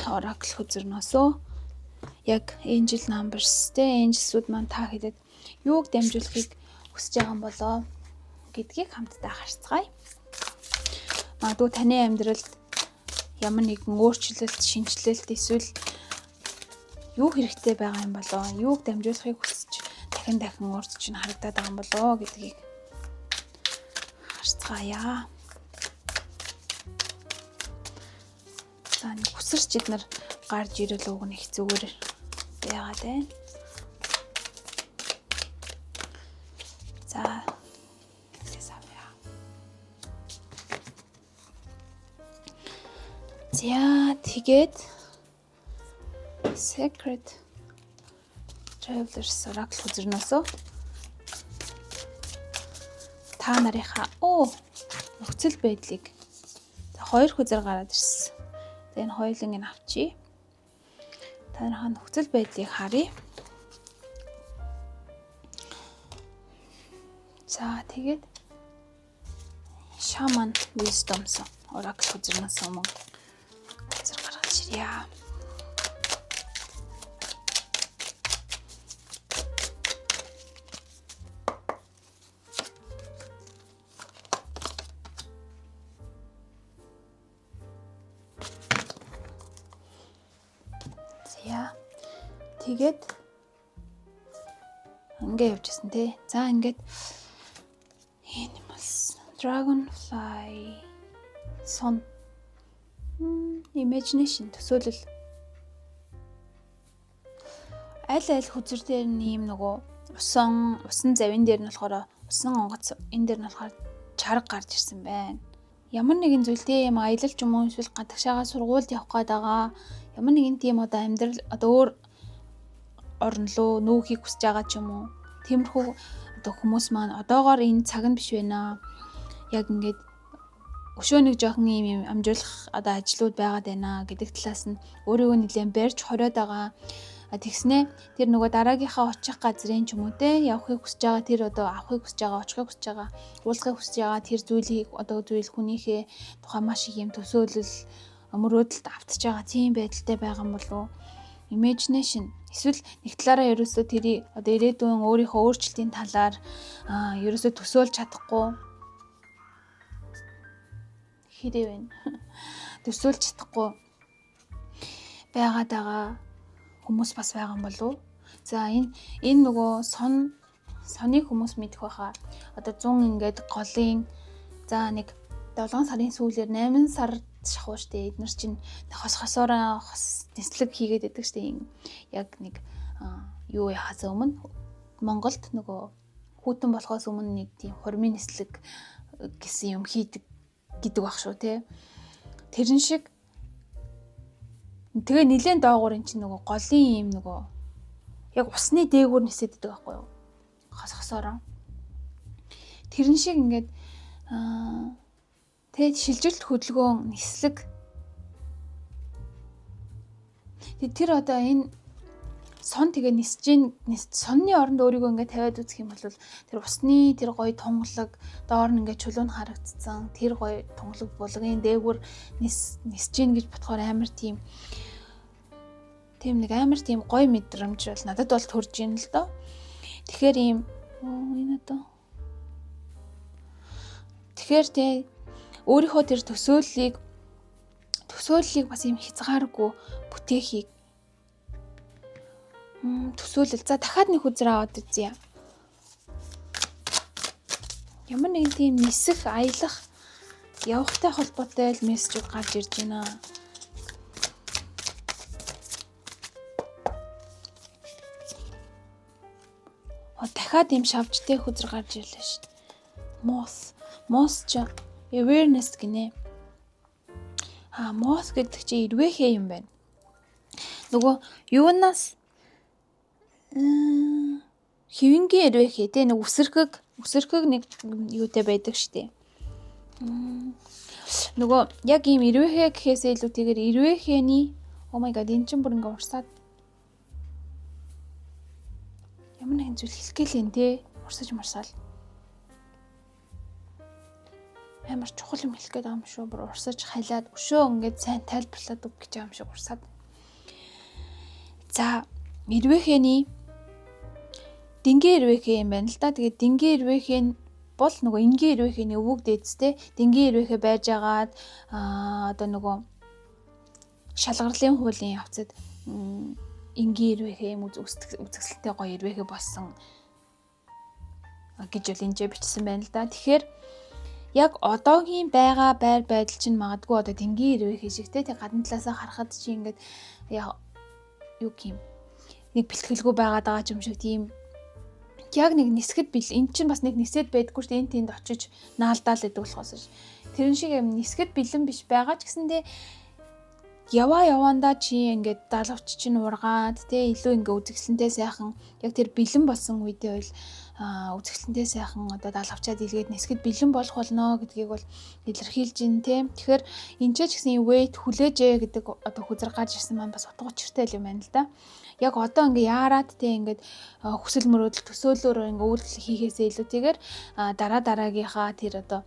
Oracle хүзэрнөөсөө яг Angel Numbers тэ Angels-үүд маань та хэдэд юуг дамжуулахыг хүсэж байгаа юм болоо гэдгийг хамтдаа харцгаая. Магадгүй таны амьдралд ямар нэгэн өөрчлөлт, шинжилэлт эсвэл юу хэрэгтэй байгаа юм болоо, юуг дамжуулахыг хүсэж дахин өөрт чинь харагдаад байгаа юм болоо гэдгийг харцгаая. За нэг хүсэрч эднэр гарч ирэл уг нь их зүгээр байгаад байна. За тэгээд Secret Travelers Oracle хүзэрнөөсөө та нарынхаа нөхцөл байдлыг 2 хүзэр гараад ирсэн. За энэ хоёуланг нь авчий. Та нарынхаа нөхцөл байдлыг харъя. За тэгээд Shaman Wisdom Oracle хүзэрнөөсөө мөн хүзэр гаргаж ирье. Тэгээд ингээ явжсэн тий. За ингээд Animals, Dragonfly, Sun, Imagination төсөөлөл аль хүзэр дээр нь ийм нөгөө усан завин дээр нь болохоор усан онгоц энэ дээр нь болохоор чарга гарч ирсэн байна. Ямар нэгэн зүйлтэй юм аялал ч юм уу эсвэл гадагшаага сургуульд явах гээд байгаа ямар нэгэн тийм одоо амьдрал одоо өөр орн руу нүүхийг хүсэж байгаа ч юм уу. Тиймэрхүү одоо хүмүүс маань одоогоор энэ цаг нь биш байна. Яг ингээд өшөө нэг жоохон юм амжуулах одоо ажлууд байгаад байна гэдэг талаас нь өөрийгөө нэлээд барьж хориод байгаа. Тэгснэ тэр нөгөө дараагийнхаа очих газрын ч юм уу те явахыг хүсэж байгаа тэр одоо авахыг хүсэж байгаа очихыг хүсэж байгаа уулзахыг хүсэж байгаа тэр зүйлийг одоо зүйл хүнийхээ тухай маш их юм төсөөлөл мөрөөдөлд автж байгаа тийм байдалтай байгаа юм болов уу? Imagination эсвэл нэг талаараа ерөөсөө тэрий одоо ирээдүйн өөрийнхөө өөрчлөлтийн талаар ерөөсөө төсөөлж чадахгүй хэрэг байна. Төсөөлж чадахгүй байгаад байгаа хүмүүс бас байгаа юм болов уу? За энэ нөгөө соны хүмүүс мэдэх байхаа одоо 100 ингээд голын за нэг 7 сарын сүүлээр 8 сар шахуу штэ эднэр чинь хосоороо нислэг хийгээд байдаг штэ яг нэг юу яхаас өмнө Монголд нөгөө хүүтэн болохоос өмнө нэг тийм хурмын нислэг гэсэн юм хийдэг гэдэг баг шүү те. Тэрэн шиг тэгээ нилээн доогуур эн чинь нөгөө голын юм нөгөө яг усны дээгүүр нисээд байдаг байхгүй юу? Хосоороо. Тэрэн шиг ингээд тэгээд шилжилт хөдөлгөөн нислэг тэр одоо энэ сон тэгээ сонны оронд өөрийгөө ингээд тавиад үзэх юм бол тэр усны тэр гоё тунгалаг доор нь ингээд чулуун харагдсан тэр гоё тунгалаг булгын дээгүүр нисэж гин гэж бодохоор амар тийм тийм нэг амар тийм гоё мэдрэмж бол надад бол төрж ийн л доо. Тэгэхээр ийм энэ одоо. Тэгэхээр тий өөрийнхөө тэр төсөөллийг бас ийм хязгааргүй бүтээхийг төсөөлөл. За дахиад нэг үзэр аваад үзье. Ямар нэгэн тийм нисэх, аялах, явахтай холбоотой л мессежүүд гарч ирж байна. Дахиад ийм шавжтай хүзэр гарч ирлээ шүү дээ. Moss ч awareness гинэ. Moss гэдэг чинь ирвэхээ юм байна. Нөгөө юунаас хэвингийн ирвэхээ те нэг үсэрхэг нэг юутай байдаг штэ. Нөгөө яг ийм ирвэхээ гэхээсээ илүүтэйгээр ирвэхээний oh my god энэ чинь бүр ингээ урсаад ямар нэгэн зүйл хэлгээл те урсаж марсаал. Амар чухал юм хэлэх гээд байгаа юм шүү. Бүр урсаж халиад өшөө ингээд сайн тайлбарлаад үг гэж байгаа юм шиг урсаад. За ирвэхээний дингийн ирвэхээ юм байна л да. Тэгээд дингийн ирвэхээ нь бол нөгөө энгийн ирвэхээний өвөг дээдстэй дингийн ирвэхээ байж агаад одоо нөгөө шалгарлын хуулийн явцад энгийн ирвэхээ юм үзэсгэлэнтэй гоё ирвэхээ болсон гэж бол энэжээ бичсэн байна л да. Тэгэхээр яг одоогийн байгаа байр байдал чинь магадгүй одоо дингийн ирвэхээ шиг те гадна талаасаа харахад чи ингээд юу юм нэг бэлтгэлгүй байгаа юм шиг тийм яг нэг нисгэд бил эн чинь бас нэг нисэд байдаггүй шүү дээ. Энд тэнд очиж наалдаал гэдэг болохоос ш. Тэрэн шиг юм нисгэд бэлэн биш байгаа ч гэсэндээ яваандаа чи ингээд далавч чинь ургаад те илүү ингээ үзэсгэлэнтэй сайхан яг тэр бэлэн болсон үедээ бол үзэсгэлэнтэй сайхан одоо далавчаад илгээд нисгэд бэлэн болох болно гэдгийг бол илэрхийлж ин те. Тэгэхээр энэ ч гэсэн weight хүлээжээ гэдэг одоо хүзэр гарч ирсэн маань бас утга учиртай юм байна л да. Яг одоо ингээ яарад те ингээд хүсэл мөрөөдөл төсөөлөөр ингээ үйлдэл хийхээсээ илүүтэйгээр дараагийнхаа тэр одоо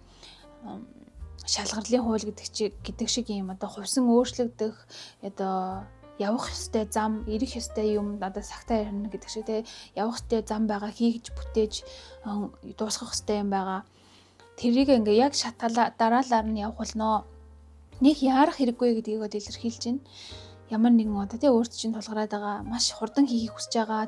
шалгарлын хууль гэдэг шиг юм одоо хувьсан өөрчлөгдөх одоо явах ёстой зам, ирэх ёстой юм одоо сагтаа ярина гэдэг шиг те явах ёстой зам байгаа хийж бүтээж дуусгах ёстой юм байгаа. Тэрийг ингээ яг дараалаар нь явах болно. Нэг яарах хэрэггүй гэдгийг бол илэрхийлж байна. Ямар нэгэн одоо те өөрт чинь тулгараад байгаа маш хурдан хийхийг хүсэж байгаа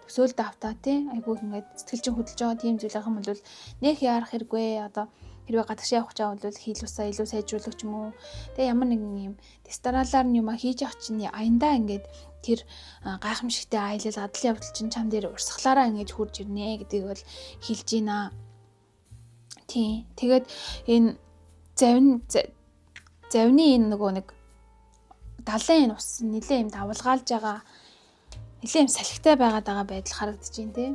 төсөөлд автаа те айгүй ингээд сэтгэлжин хөдөлж байгаа тийм зүйл ах юм бол нэг яарах хэрэггүй одоо хэрвээ гадагш явах гэж байгаа бол хийлүүсээ илүү сайжруулах ч юм уу. Тэгээ ямар нэгэн юм дистаралаар нь юм хийж явах чинь аяндаа ингээд тэр гайхамшигтай аялал адал явдал чинь чам дээр урсгалаараа ингэж хурж ирнэ гэдгийг бол хэлж байна. Тийм. Тэгээд энэ завны энэ нөгөө нэг далайн энэ ус нэлээ юм давлгаалж байгаа нэлээ юм салхитай байгаа байдал харагдаж байна те.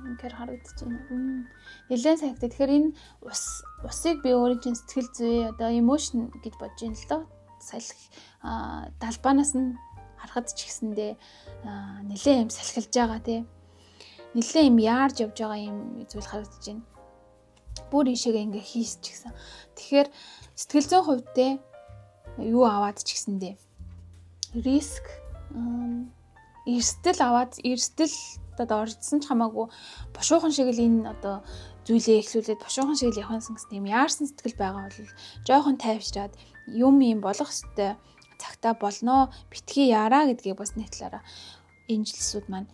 Үнэхээр харагдаж байна. Нэлээд салхитай. Тэгэхээр энэ усыг би өөрийн чинь сэтгэл зүй одоо emotion гэж бодож байна л доо. Салхи далбаанаас нь харахад ч гэсэндээ нэлээ юм салхилж байгаа те. Нэлээ юм яарж явж байгаа юм зүйл харагдаж байна. Бүр ишээгээ ингээ хийсч гисэн. Тэгэхээр сэтгэл зүйн хувьд те юу аваад ч гэсэндээ риск эрсдэл аваад эрсдэл одоо оржсон ч хамаагүй бошуухан шиг л энэ одоо зүйлээ эхлүүлээд бошуухан шиг л явахсан гэсэн юм яарсан сэтгэл байгаа бол жоохон тайвшраад юм болох ёстой цагтаа болно битгий яараа гэдгийг бас нэг талаараа энэжилсүүд маань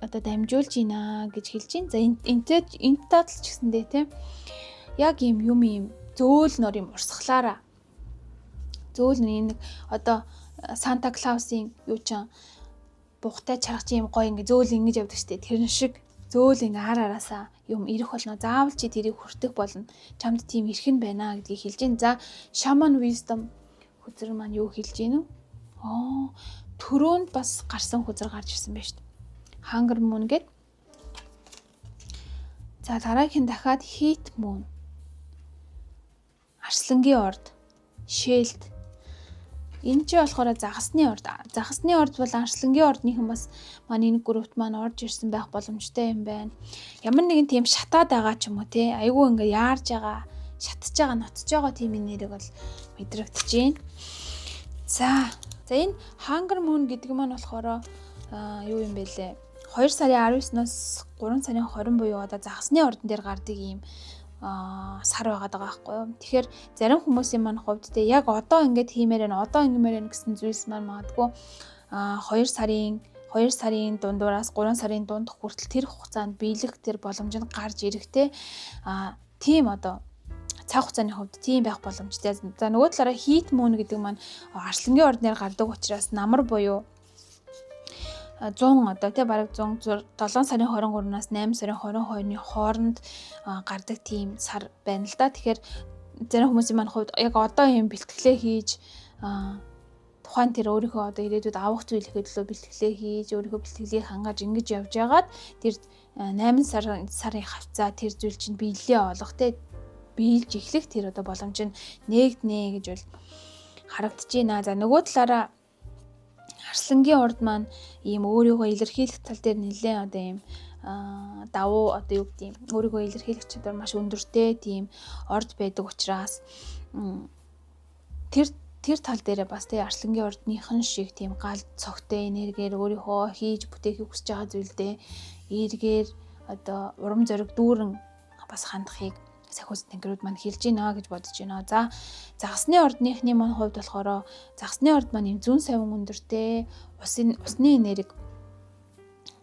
одоо дамжуулж байна гэж хэлж байна. За энэ татал ч гэсэндээ тийм яг юм зөөл нор юм урсгалаараа зөөл нэг одоо Санта Клаусын юу ч бугтай чаргач юм гоё ингээ зөөл ингэж явдаг штеп. Тэр шиг зөөл ингээ араасаа юм ирэх болно. Заавал чи тэрийг хүртэх болно. Чамд тийм эрхэн байна гэдгийг хэлж гин. За Shaman Wisdom хүзэр маань юу хэлж гин үү? Төрөөнд бас гарсан хүзэр гарч ирсэн байна штеп. Hunger Moon гэд. За дараагийн дахиад Heat Moon. Арслангийн орд. Shield. Энэ ч болохоор загасны орд. Загасны орд бол арслангийн ордныхан бас манай нэг групт маань орж ирсэн байх боломжтой юм байна. Ямар нэгэн тийм шатаад байгаа ч юм уу те. Айгүй ингээ яарж байгаа, шатж байгаа, ноцж байгаа тийм нэрийг бол мэдрэгдэж байна. За энэ Hunger Moon гэдэг маань болохоор юу юм бэ лээ? 2 сарын 19-ноос 3 сарын 20 буюу одоо загасны ордон дээр гардаг ийм сар байгаад байгаа байхгүй юу. Тэгэхээр зарим хүмүүсийн маань хувьд те яг одоо ингэж хиймээр байна, одоо ингэмээр байна гэсэн зүйлс маань магадгүй 2 сарын дундуураас 3 сарын дунд хүртэл тэр хугацаанд биелэх тэр боломж нь гарч ирэхтэй тийм одоо цаг хугацааны хувьд тийм байх боломжтой. За нөгөө талаараа Heat Moon гэдэг маань арслангийн ордноор гардаг учраас намар буюу 100 одоо тий бараг 100 7 сарын 23-наас 8 сарын 22-ны хооронд гардаг тийм сар байна л да. Тэгэхээр зарим хүмүүсийн маань хувьд яг одоо юм бэлтгэлээ хийж тухайн тэр өөрийнхөө одоо ирээдүйд авах зүйлийнхээ төлөө бэлтгэлээ хийж өөрийнхөө бэлтгэлийг хангаж ингэж явж байгаад тэр 8 сарын хавцаа тэр зүйл чинь биелэлээ олох тий биелж эхлэх тэр одоо боломж нь нээгднэ гэж бол харагдаж байна. За нөгөө талаараа Арслангийн орд маань ийм өөрийгөө илэрхийлэх тал дээр нэлээд одоо ийм давуу одоо юу гэдэг юм өөрийгөө илэрхийлэх чадвар маш өндөртэй тийм орд байдаг учраас тэр тал дээрээ бас тий Арслангийн ордныхан шиг тийм гал цогтой энергиэр өөрийнхөө хийж бүтээхийг хүсэж байгаа зүйлдээ эргээр одоо урам зориг дүүрэн бас хандахыг Сахиус тэнгэрүүд маань хэлж гинэ гэж бодож байна. За загасны ордныхны маань хувьд болохоор загасны орд маань юм зүүн савин өндөртэй усны энерги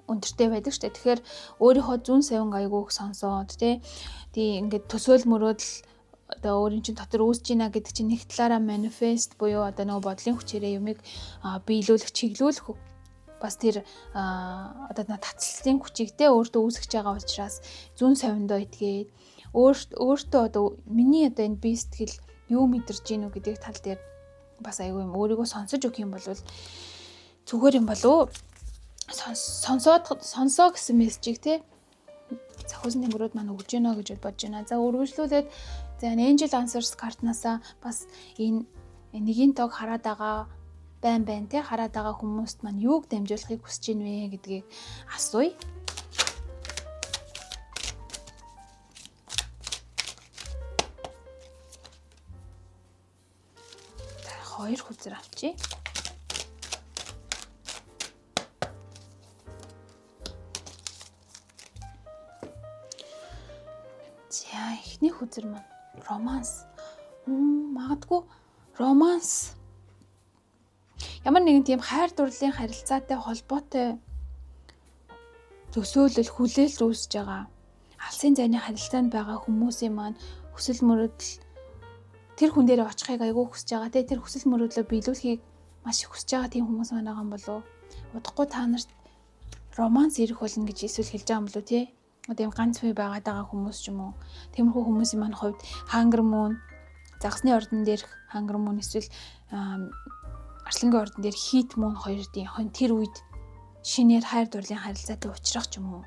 өндөртэй байдаг шүү дээ. Тэгэхээр өөрийнхөө зүүн савин айгуух сонсоод тий ингээд төсөөл мөрөөдөл одоо өөрийн чинь дотор үүсэж гинэ гэдэг чинь нэг талаараа манифест буюу одоо нөгөө бодлын хүчээрээ юмыг биелүүлэх чиглүүлэх бас тэр одоо татцлын хүчийг те өөртөө үүсгэж байгаа учраас зүүн савиндоо итгээд өөртөө одоо миний одоо энэ бие сэтгэл юу мэдэрч гинүү гэдэг тал дээр бас айгүй юм өөрийгөө сонсож өгөх юм бол зүгээр юм болов сонсоо гэсэн мессежийг те Сахиусны тэнгэрүүд маань өгж гинэ гэж бодож байна. За үргэлжлүүлээд за Angel Answers картнасаа бас энэ нэгийн тог хараад байгаа байна те хараад байгаа хүмүүст маань юуг дамжуулахыг хүсэж гин вэ гэдгийг асууя. Хоёр хүзэр авчи. За эхний хүзэр маань романс. Магадгүй романс. Ямар нэгэн тийм хайр дурлалын харилцаатай холбоотой төсөөлөл хүлээлт үүсэж байгаа. Алсын зайны харилцаанд байгаа хүмүүсийн маань хүсэл мөрөөдөл тэр хүн дээр очихыг айгүй хүсэж байгаа те тэр хүсэл мөрөөдлөө биелүүлэхийг маш их хүсэж байгаа тийм хүмүүс байгаа юм болов удахгүй та нарт романс ирэх болно гэж эсвэл хэлж байгаа юм болов те одоо юм ганц бай байгаад байгаа хүмүүс ч юм уу тиймэрхүү хүмүүсийн маань хувьд Hunger Moon загасны ордон дээрх Hunger Moon эсвэл Арслангийн ордон дээр Heat Moon хоёрын тэр үед шинээр хайр дурлалын харилцаатай уулзрах ч юм уу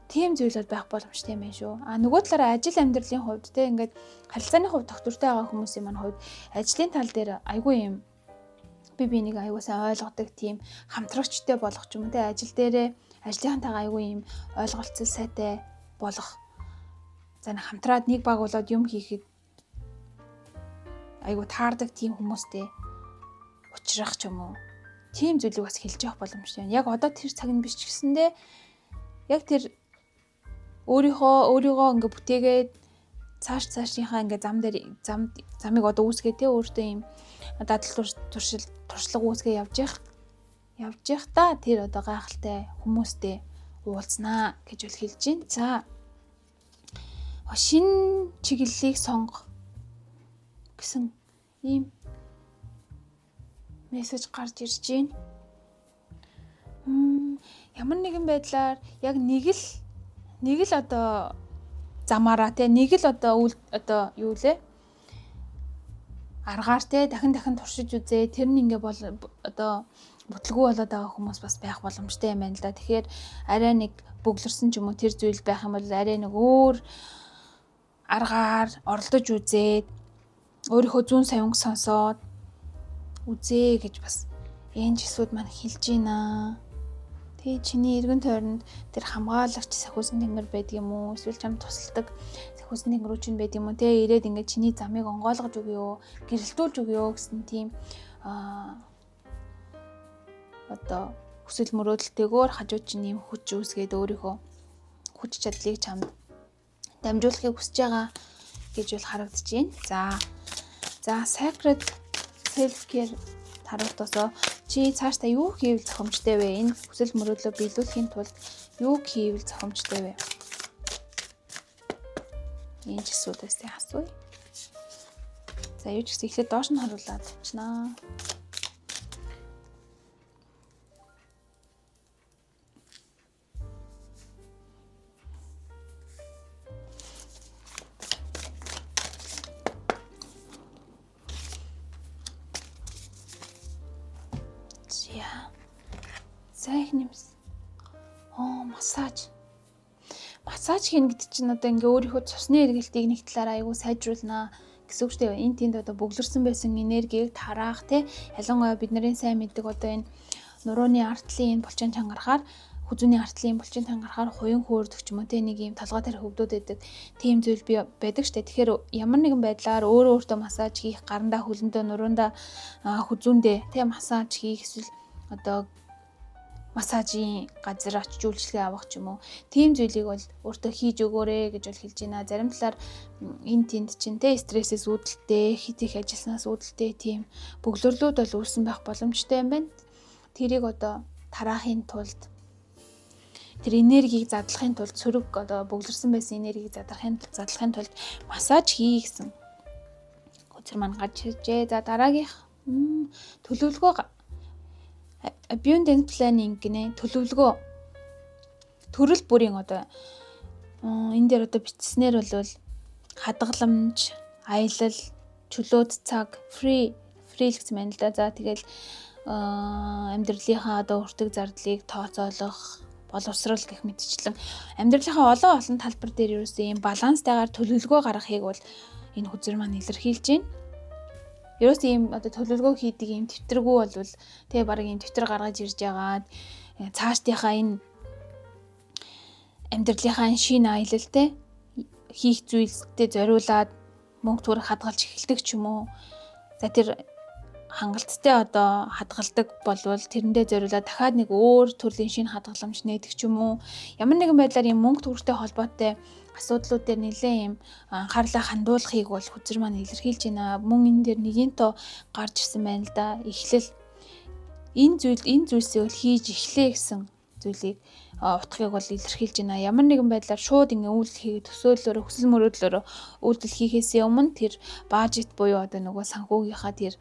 тийм зүйл бол байх боломжтой юм байна шүү. Нөгөө талаараа ажил амьдралын хувьд те ингээд харилцааны хувьд тогтвортой байгаа хүмүүсийн маань хувьд ажлын тал дээр айгүй юм би нэг айгүй сайн ойлгодог тийм хамтрагчтай болох ч юм уу те ажил дээрээ ажлынхантайгаа айгүй юм ойлголцол сайтай болох. За хамтраад нэг баг болоод юм хийхэд айгүй таардаг тийм хүмүүстэй уулзрах ч юм уу. Тийм зүйлийг бас хэлж явах боломжтой байна. Яг одоо тэр цаг нь биш ч гэсэндээ яг тэр өөрийгөө ингээ бүтээгээд цаашийнхаа ингээ замыг одоо үүсгээ те өөртөө юм дадал туршлага үүсгээ явж явах та тэр одоо гайхалтай хүмүүстэй уулзнаа гэж бол хэлж байна. За шинэ чиглэлийг сонгох гэсэн ийм мессеж гарч ирж байна. Ямар нэгэн байдлаар яг нэг л одоо замаараа те нэг л одоо юу лээ аргаар те дахин туршиж үзээ тэр нь ингээ бол одоо бүтлгүй болоод байгаа хүмүүс бас байх боломжтой юм байна л да. Тэгэхээр арай нэг бөглөрсөн ч юм уу тэр зүйл байх юм бол арай нэг өөр аргаар оролдож үзээд өөрийнхөө зүүн савинг сонсоод үзээ гэж бас энэжсүүд маань хэлж байна. Тэгээ чиний эргэн тойронд тэр хамгаалагч Сахиусны тэнгэр байдаг юм уу? Эсвэл чам тусалдаг Сахиусны тэнгэрүүд чинь байдаг юм уу? Тэ ирээд ингээд чиний замыг онгойлгож өгөө, гэрэлтүүлж өгөө гэсэн тийм одоо хүсэл мөрөөдөлтэйгээр хажууд чинь ийм хүч үүсгээд өөрийнхөө хүч чадлыг чамд дамжуулахыг хүсэж байгаа гэж бол харагдаж байна. За sacred self-care харуултасаа чи цаашдаа юу хийвэл зохимжтой вэ? Энэ хүсэл мөрөөдлөө биелүүлэхийн тулд юу хийвэл зохимжтой вэ? Энэ ч асуудалтай асууя. За юу ч гэсэн эхлээд доош нь харуулад авчнаа. Сайн нэмс. Массаж. Массаж хийнэ гэдэг чинь одоо ингээ өөрийнхөө цусны эргэлтийг нэг талаараа айгүй сайжруулнаа гэсэн үг шүү дээ. Энэ тэнд одоо бөглөрсөн байсан энергийг тараах те ялангуяа бидний сайн мэддэг одоо энэ нурууны артлын энэ булчин чангарахаар хүзүүний артлын булчин чангарахаар хуян хөөрдөг ч юм уу те нэг юм толгой тарих өвдөд байдаг. Тийм зүйл би байдаг шүү дээ. Тэгэхээр ямар нэгэн байдлаар өөртөө массаж хийх, гарандаа, хөлөндөө, нуруундаа, хүзүүндээ те массаж хийх эсвэл одоо массажийн газар очиж үйлчлэгээ авах ч юм уу. Тийм зүйлийг бол өөртөө хийж өгөөрэй гэж бол хэлж байна. Зарим талаар энэ тэнд чинь те стрессээс үүдэлтэй, хит их ажилласнаас үүдэлтэй тийм бөглөрлүүд бол үүссэн байх боломжтой юм байна. Тэрийг одоо тараахын тулд тэр энергийг задлахын тулд сөрөг одоо бөглөрсөн байсан энергийг задлахын тулд массаж хий гэсэн хөтөр маань гарч иржээ. За дараагийнх төлөвлөгөө abundant planning гинэ төлөвлөгөө төрөл бүрийн одоо энэ дээр одоо бичснээр бол хадгаламж, аялал, чөлөөт цаг, free гэсэн байна л да. За тэгэл амьдралынхаа одоо өртөг зардлыг тооцоолох, боловсрал гэх мэтчлэн амьдралынхаа олон талбар дээр юусэн юм баланстайгаар төлөвлөгөө гаргахыг бол энэ хүзэр маань илэрхийлж байна. Ерөөс ийм одоо төлөвлөгөө хийдэг ийм тэмдэггүй болвол тэгээ баг ийм тэмдэг гаргаж ирж яагаад цаашдынхаа энэ амьдралынхаа шинэ аялалтай хийх зүйлстэй зориулаад мөнгө төгрөг хадгалж эхэлдэг ч юм уу. За тэр хангалттай одоо хадгалдаг болвол тэрэндээ зориулаад дахиад нэг өөр төрлийн шинэ хадгаламж нээдэг ч юм уу. Ямар нэгэн байдлаар ийм мөнгө төгрөгтэй холбоотой асуудлууд дээр нэлээд юм анхаарлаа хандуулахыг бол хүзэр маань илэрхийлж байна. Мөн энэ дээр нэгэн тоо гарч ирсэн байна л да. Эхлэл энэ зүйлсийг хийж эхлэе гэсэн зүйлийг утгыг бол илэрхийлж байна. Ямар нэгэн байдлаар шууд ингэ үйлдэл хийгээд төсөөллөөр хүсэл мөрөөдлөөр үйлдэл хийхээс өмнө тэр бажет буюу одоо нөгөө санхүүгийнхаа тэр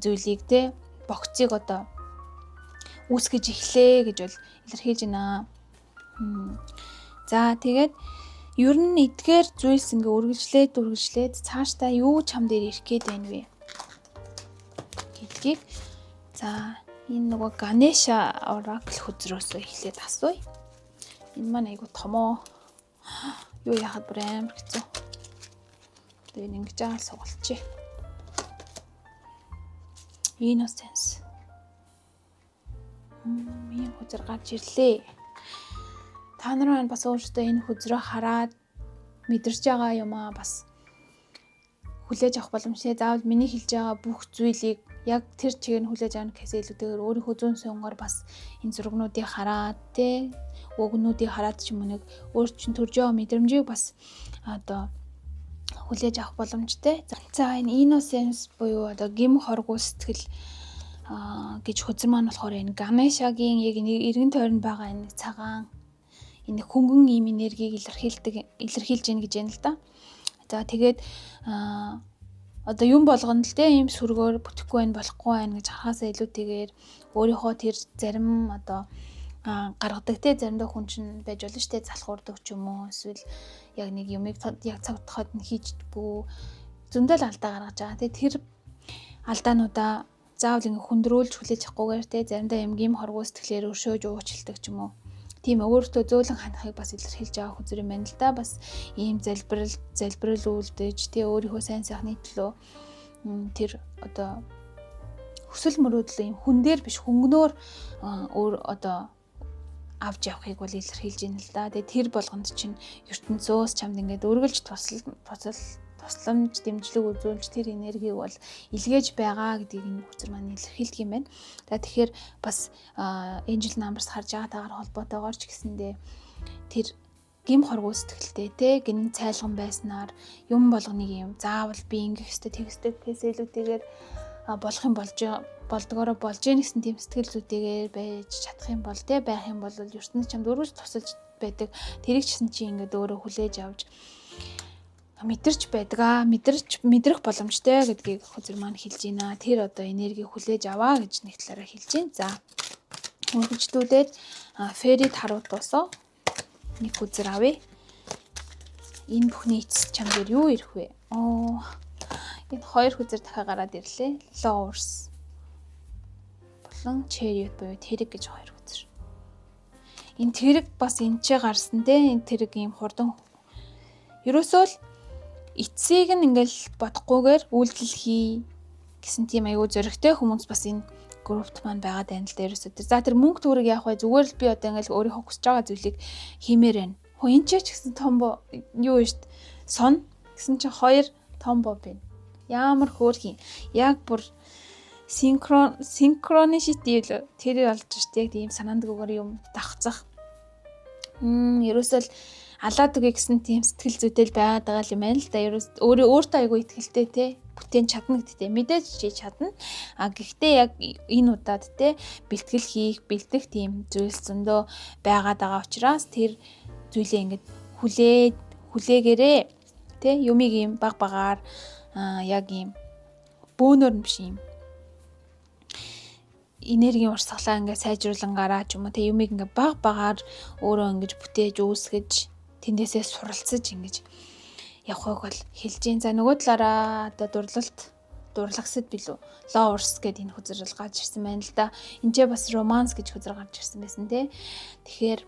зүйлийг те богцыг одоо үүсгэж эхлэе гэж бол илэрхийлж байна. За тэгээд ер нь эдгээр зүйлс ингээ үргэлжлээд цаашдаа юу чам дээр ирэх гээд байна вэ гэдгийг за энэ нөгөө Ганеша Oracle хүзрөөсөө эхлээд асууя. Энэ маань айгу томоо юу яхад бүр амар хэцүү. Тэгээд ингэж аа сугалчих. Innocence. Ийм хүзэр гарч ирлээ. Та нар маань бас өөрсдөө энэ хүзрөө хараад мэдэрч байгаа юм аа бас хүлээж авах боломжтой. Заавал миний хэлж байгаа бүх зүйлийг яг тэр чигээр нь хүлээж авах гэхээс илүүтэйгээр өөрийнхөө зүүн сонгоор бас энэ зургнуудыг хараад те өгнүүдийг хараад ч юм уу нэг өөр чин төрж байгаа мэдрэмжийг бас одоо хүлээж авах боломжтой. За энэ innocence буюу одоо гим хоргуу сэтгэл гэж хүзэр маань болохоор энэ Ганешагийн яг эргэн тойронд байгаа энэ цагаан энэ хөнгөн ийм энергийг илэрхийлж гин гэж байна л да. За тэгээд одоо юм болгоно л те ийм сүргөөр бүтэхгүй байх болохгүй байх гэж харахаасаа илүүтэйгээр өөрийнхөө тэр зарим одоо гаргадаг те заримдаа хүн чинь байж болно штэ залхуурдаг ч юм уу эсвэл яг нэг юмыг яг цаг тохойд нь хийждэггүй зөндөл алдаа гаргаж байгаа те тэр алдаануудаа заавал ингээ хүндрүүлж хүлээж авахгүйгээр те заримдаа юм гим хоргуу сэтгэлээр өршөөж уучлалдаг ч юм уу. Тийм өөртөө зөөлөн хандахыг бас илэрхийлж байгаа хүзэр юм байна л да. Бас ийм залбирал үлдээж тий өөрийнхөө сайн сайхны төлөө тэр одоо хүсэл мөрөөдөл юм хүн дээр биш хөнгөнөөр өөр одоо авч явахыг бол илэрхийлж байна л да. Тэгээ тэр болгонд чинь ертөнцөөс чамд ингээд өргөлж тусламж дэмжлэг үзүүлж тэр энергийг бол илгээж байгаа гэдгийг энэ хүчээр маань илэрхийлдэг юм байна. За тэгэхээр бас Angel Numbers харж байгаагаар холбоотойгоор ч гэсэндээ тэр гим хоргоо сэтгэлтэй те гин цайлган байснаар юм болгоныг юм заавал би ингэх ёстой тэгэх ёстой гэхээсээлүүтэйгээр болох юм болдгоороо болж гэн гэсэн тийм сэтгэл зүйтэйгээр байж чадах юм бол те байх юм бол ертөнц чамд өрөөж тусалж байдаг. Тэрийг ч гэсэн чи ингээд өөрөө хүлээж авч мэдэрч байдаг мэдрэх боломжтой гэдгийг хүзэр маань хэлж байна. Тэр одоо энергийг хүлээж аваа гэж нэг талаараа хэлж байна. За үргэлжлүүлээд фэри тарууд тусаа нэг хүзэр авъя. Энэ бүхний эцэс чам дээр юу ирэх вэ? Энэ хоёр хүзэр дахиад гараад ирлээ. Lovers болон Chariot буюу тэрэг гэж хоёр хүзэр. Энэ тэрэг бас энчээ гарсан те. Энэ тэрэг ийм хурдан. Ерөөсөө л эцсийг нь ингээл бодохгүйгээр үйлдэл хий гэсэн тийм аюу зөрөгтэй хүмүүс бас энэ группт маань байгаа тань л дээрээс өдөр. За тэр мөнгө төгрөг яах вэ? Зүгээр л би одоо ингээл өөрийнхөө хүсэж байгаа зүйлийг хиймээр байна. Хөө энэ ч гэсэн томбо юу вэ штт? Сон гэсэн чинь хоёр томбо байна. Ямар хөөрхий. Яг бүр synchronicity л тэр болж штт. Яг тийм санаандгүйгээр юм давхцах. Ерөөсөө л алаад үгүй гэсэн тийм сэтгэл зүйтэй байгаад байгаа юм байна л да. Өөртөө айгүй ихтэй те бүтээн чадна гэдэгтэй мэдээж чи чадна. Гэхдээ яг энэ удаад те бэлтгэл хийх бэлдэх тийм зүйлс зөндөө байгаад байгаа учраас тэр зүйлээ ингээд хүлээгээрээ те юмыг юм баг багаар яг юм бөөнөр нь биш юм энергийн урсгалаа ингээд сайжруулан гараа ч юм уу те юмыг ингээд баг багаар өөрөө ингээд бүтээж үүсгэж тэндээсээ суралцаж ингэж явахыг бол хэлж гин. За нөгөө талаараа одоо дурлагсад билүү Lovers гэдэг энэ хүзрэл гарч ирсэн байна л да. Энд бас Romance гэж хүзэр гарч ирсэн байсан те. Тэгэхээр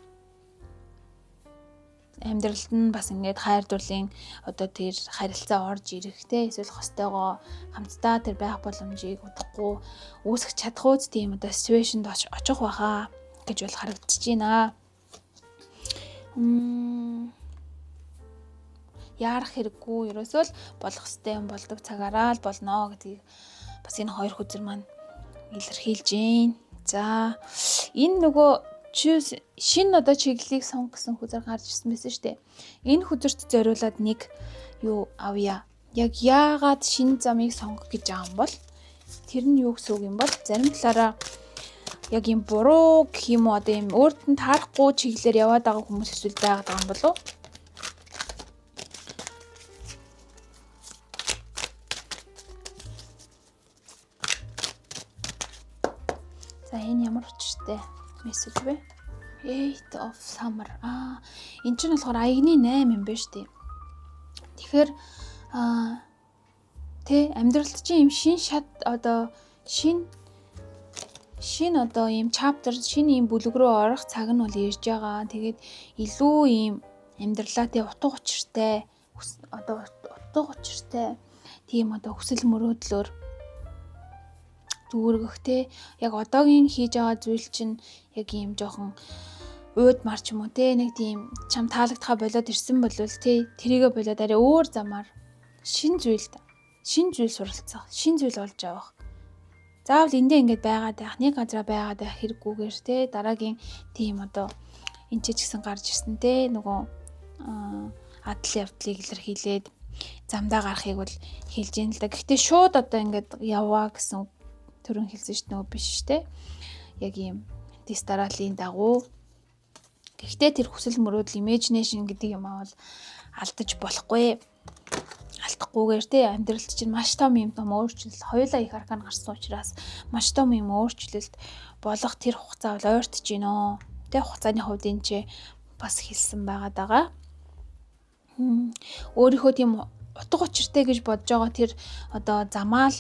амьдралд нь бас ингээд хайр дурлалын одоо тэр харилцаа орж ирэх те эсвэл хостойгоо хамтдаа тэр байх боломжийг удахгүй үүсгэж чадах үз тийм одоо ситүэйшнд очих байхаа гэж бол харагдаж байна. Яарах хэрэггүй ерөөсөө л болох ёстой юм болдог цагаараа л болно гэдгийг бас энэ хоёр хүзэр маань илэрхийлж байна. За энэ нөгөө шинэ одоо чиглэлийг сонг гэсэн хүзэр гарч ирсэн байсан шүү дээ. Энэ хүзэрт зориулаад нэг юу авъя. Яг яагаад шинэ замыг сонгох гэж байгаа юм бол тэр нь юу гэсэн үг юм бол зарим талаараа яг юм буруу гэх юм уу одоо юм өөрт нь таарахгүй чиглэлээр яваад байгаа хүмүүс эсвэл байгаад байгаа юм болов уу? За энэ ямар учиртай мессеж вэ? 8 of Summer. Энэ чинь болохоор аягны 8 юм байна шүү дээ. Тэгэхээр амьдралд чинь юм шин шат одоо шин одоо ийм chapter шинэ ийм бүлэг рүү орох цаг нь бол ирж байгаа. Тэгээд илүү ийм амьдралаа утга учиртай тийм одоо хүсэл мөрөөдлөөр дүүргэх те яг одоогийн хийж байгаа зүйл чинь яг ийм жоохон ууд марч юм уу те нэг тийм чам таалагдхаа болоод ирсэн болвол те тэрийгэ болоод арай өөр замаар шин зүйл суралцах, шин зүйл олж авах. Заавал эндээ ингэж байгаад байх, нэг газараа байгаад байх хэрэггүйгээр те дараагийн тийм одоо энэ ч гэсэн гарч ирсэн те нөгөө адал явдлыг илэрхийлээд замдаа гарахыг бол хэлж ийн л да. Гэхдээ шууд одоо ингэж яваа гэсэн төрөн хэлсэн шүү дээ нөгөө биш те. Яг ийм дистаралын дагуу. Гэхдээ тэр хүсэл мөрөөдөл imagination гэдэг юм аа бол алдаж болохгүй. Алдахгүйгээр те амьдралд чинь маш том юм өөрчлөлт хоёулаа их аркан гарсан учраас маш том юм өөрчлөлт болох тэр хугацаа бол ойртож гинөө. Тэ хугацааны хувьд энэ ч бас хэлсэн байгаа. Өөрийнхөө тийм утга учиртай гэж бодож байгаа тэр одоо замаал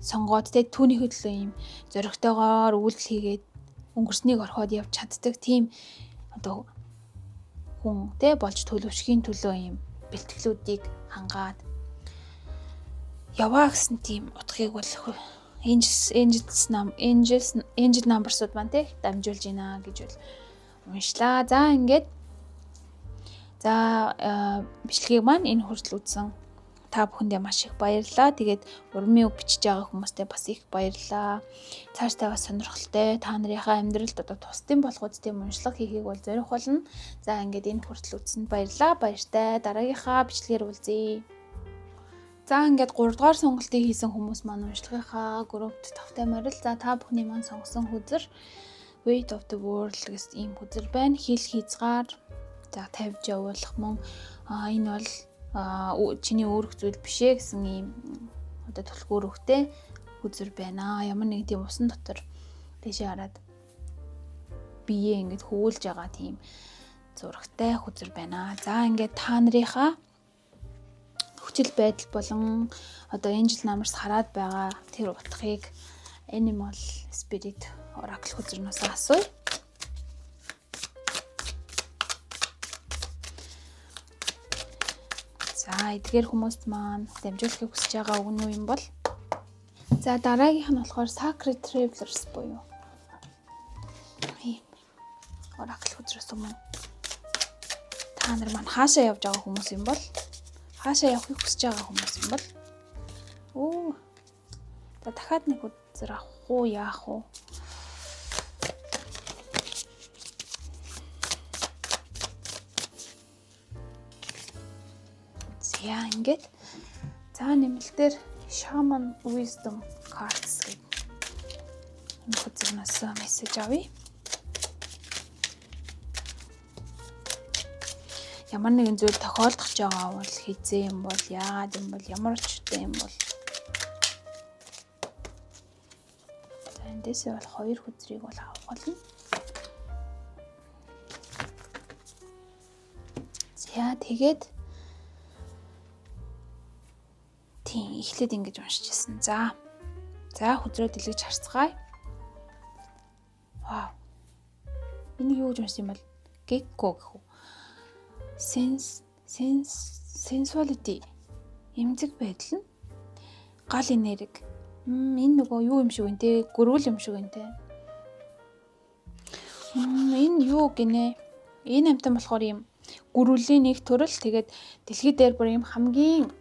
сонгоод тэ түүнийхээ төлөө юм зоригтойгоор үйлдэл хийгээд өнгөрснийг орхиод явж чаддаг тийм одоо хүн тэ болж төлөвшгийн төлөө юм бэлтгэлүүдийг хангаад яваа гэсэн тийм утгыг бол Angel Numbers-ууд маань тэ дамжуулж байна гэж бол уншлаа. За ингээд бичлэгийг маань энэ хүртэл үзсэн та Та бүхэндээ маш их баярлалаа. Тэгээд урмын үг бичиж байгаа хүмүүстээ бас их баярлалаа. Цаашдаа бас сонирхолтой та нарынхаа амьдралд одоо тусдын болгоодтэй уншлага хийхийг бол зорих болно. За ингээд энэ хүртэл үзсэнд баярлалаа. Баяртай. Дараагийнхаа бичлэгээр уулзъя. За ингээд 3 дугаар сонголтыг хийсэн хүмүүс маань уншлагынхаа группт тавтай морил. За та бүхний маань сонгосон хүзэр Weight of the World гэсэн ийм хүзэр байна. Хил хязгаар. За тавьж явуулах мөн энэ бол чиний өөрөх зүйл биш ээ гэсэн ийм одоо түлхүүр хөхтэй хүзэр байна. Ямар нэг тийм усан дотор тийшээ хараад бие ингэж хөвүүлж байгаа тийм зурагтай хүзэр байна. За ингээд та нарынхаа хүчил байдал болон одоо энэ жил намарс хараад байгаа тэр утгыг Animal Spirit Oracle хүзрнээс асууя. За эдгээр хүмүүст маань дамжуулахыг хүсэж байгаа үг нь юу юм бол? За дараагийнх нь болохоор Sacred Travelers буюу ийм Oracle хүзрээс өмнө та нар маань хаашаа явж байгаа хүмүүс юм бол? Хаашаа явахыг хүсэж байгаа хүмүүс юм бол? За дахиад нэг хүзэр авах уу, яах уу? За ингээд за нэмэлтээр Shaman Wisdom Cards гэдэг энэ хүзрнээс мессеж авъя. Ямар нэгэн зүйл тохиолдох гэж байгаа бол хизээ юм бол яагаад юм бол ямар очтой юм бол. За эндээсээ бол 2 хүзрийг бол авах болно. За тэгээд тийм эхлээд ингэж уншижсэн. За хүзрөө дэлгэж харцгаая. Вау. Энийг юу гэж уншсан юм бол? Gecko гэх үү? Sensuality эмзэг байдал нь гал энерги. Энэ нөгөө юу юм шиг вэ те? Гөрүүл юм шиг вэ те? Энэ юу гинэ? Энэ амтан болохоор юм гөрүүлийн нэг төрөл. Тэгээд дэлхий дээр бүр юм хамгийн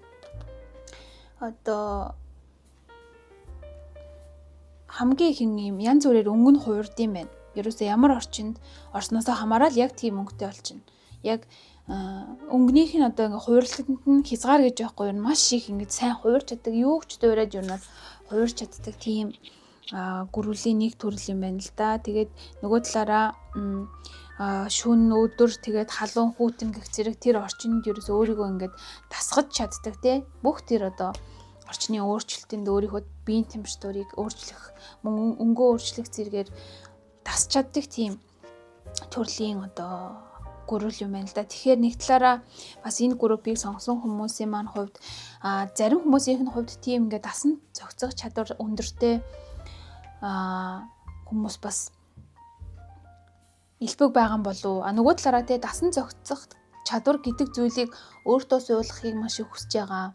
одоо хамгийн их юм янз бүрээр өнгө нь хуурд юм байна. Ерөөсөө ямар орчинд орсноосоо хамаарал яг тийм өнгөтэй болчихно. Яг өнгөнийх нь одоо ингээ хуйрлалтанд нь хязгаар гэж байхгүй юу? Маш их ингээ сайн хуурч чаддаг, юу ч дуурайж юунаас хуурч чаддаг тийм гөрүүлийн нэг төрөл юм байна л да. Тэгээд нөгөө талаараа шүн өдөр тэгээд халуун хүүтэн гэх зэрэг тэр орчинд ерөөсөө өөрийгөө ингээд тасгаж чаддаг те. Бүх тэр одоо орчны өөрчлөлтөнд өөрийнхөө биеийн температурыг өөрчлөх, мөн өнгөө өөрчлөх зэрэгээр тасч чаддаг тийм төрлийн одоо гөрүүл юм байна л да. Тэгэхээр нэг талаараа бас энэ группийг сонгосон хүмүүсийн маань хувьд зарим хүмүүсийн хувьд тийм ингээд дасан зохицох чадвар өндөртэй хүмүүс бас илбэг байгаа юм болов уу? Нөгөө талаараа те дасан зохицох чадвар гэдэг зүйлийг өөртөө суулгахыг маш их хүсэж байгаа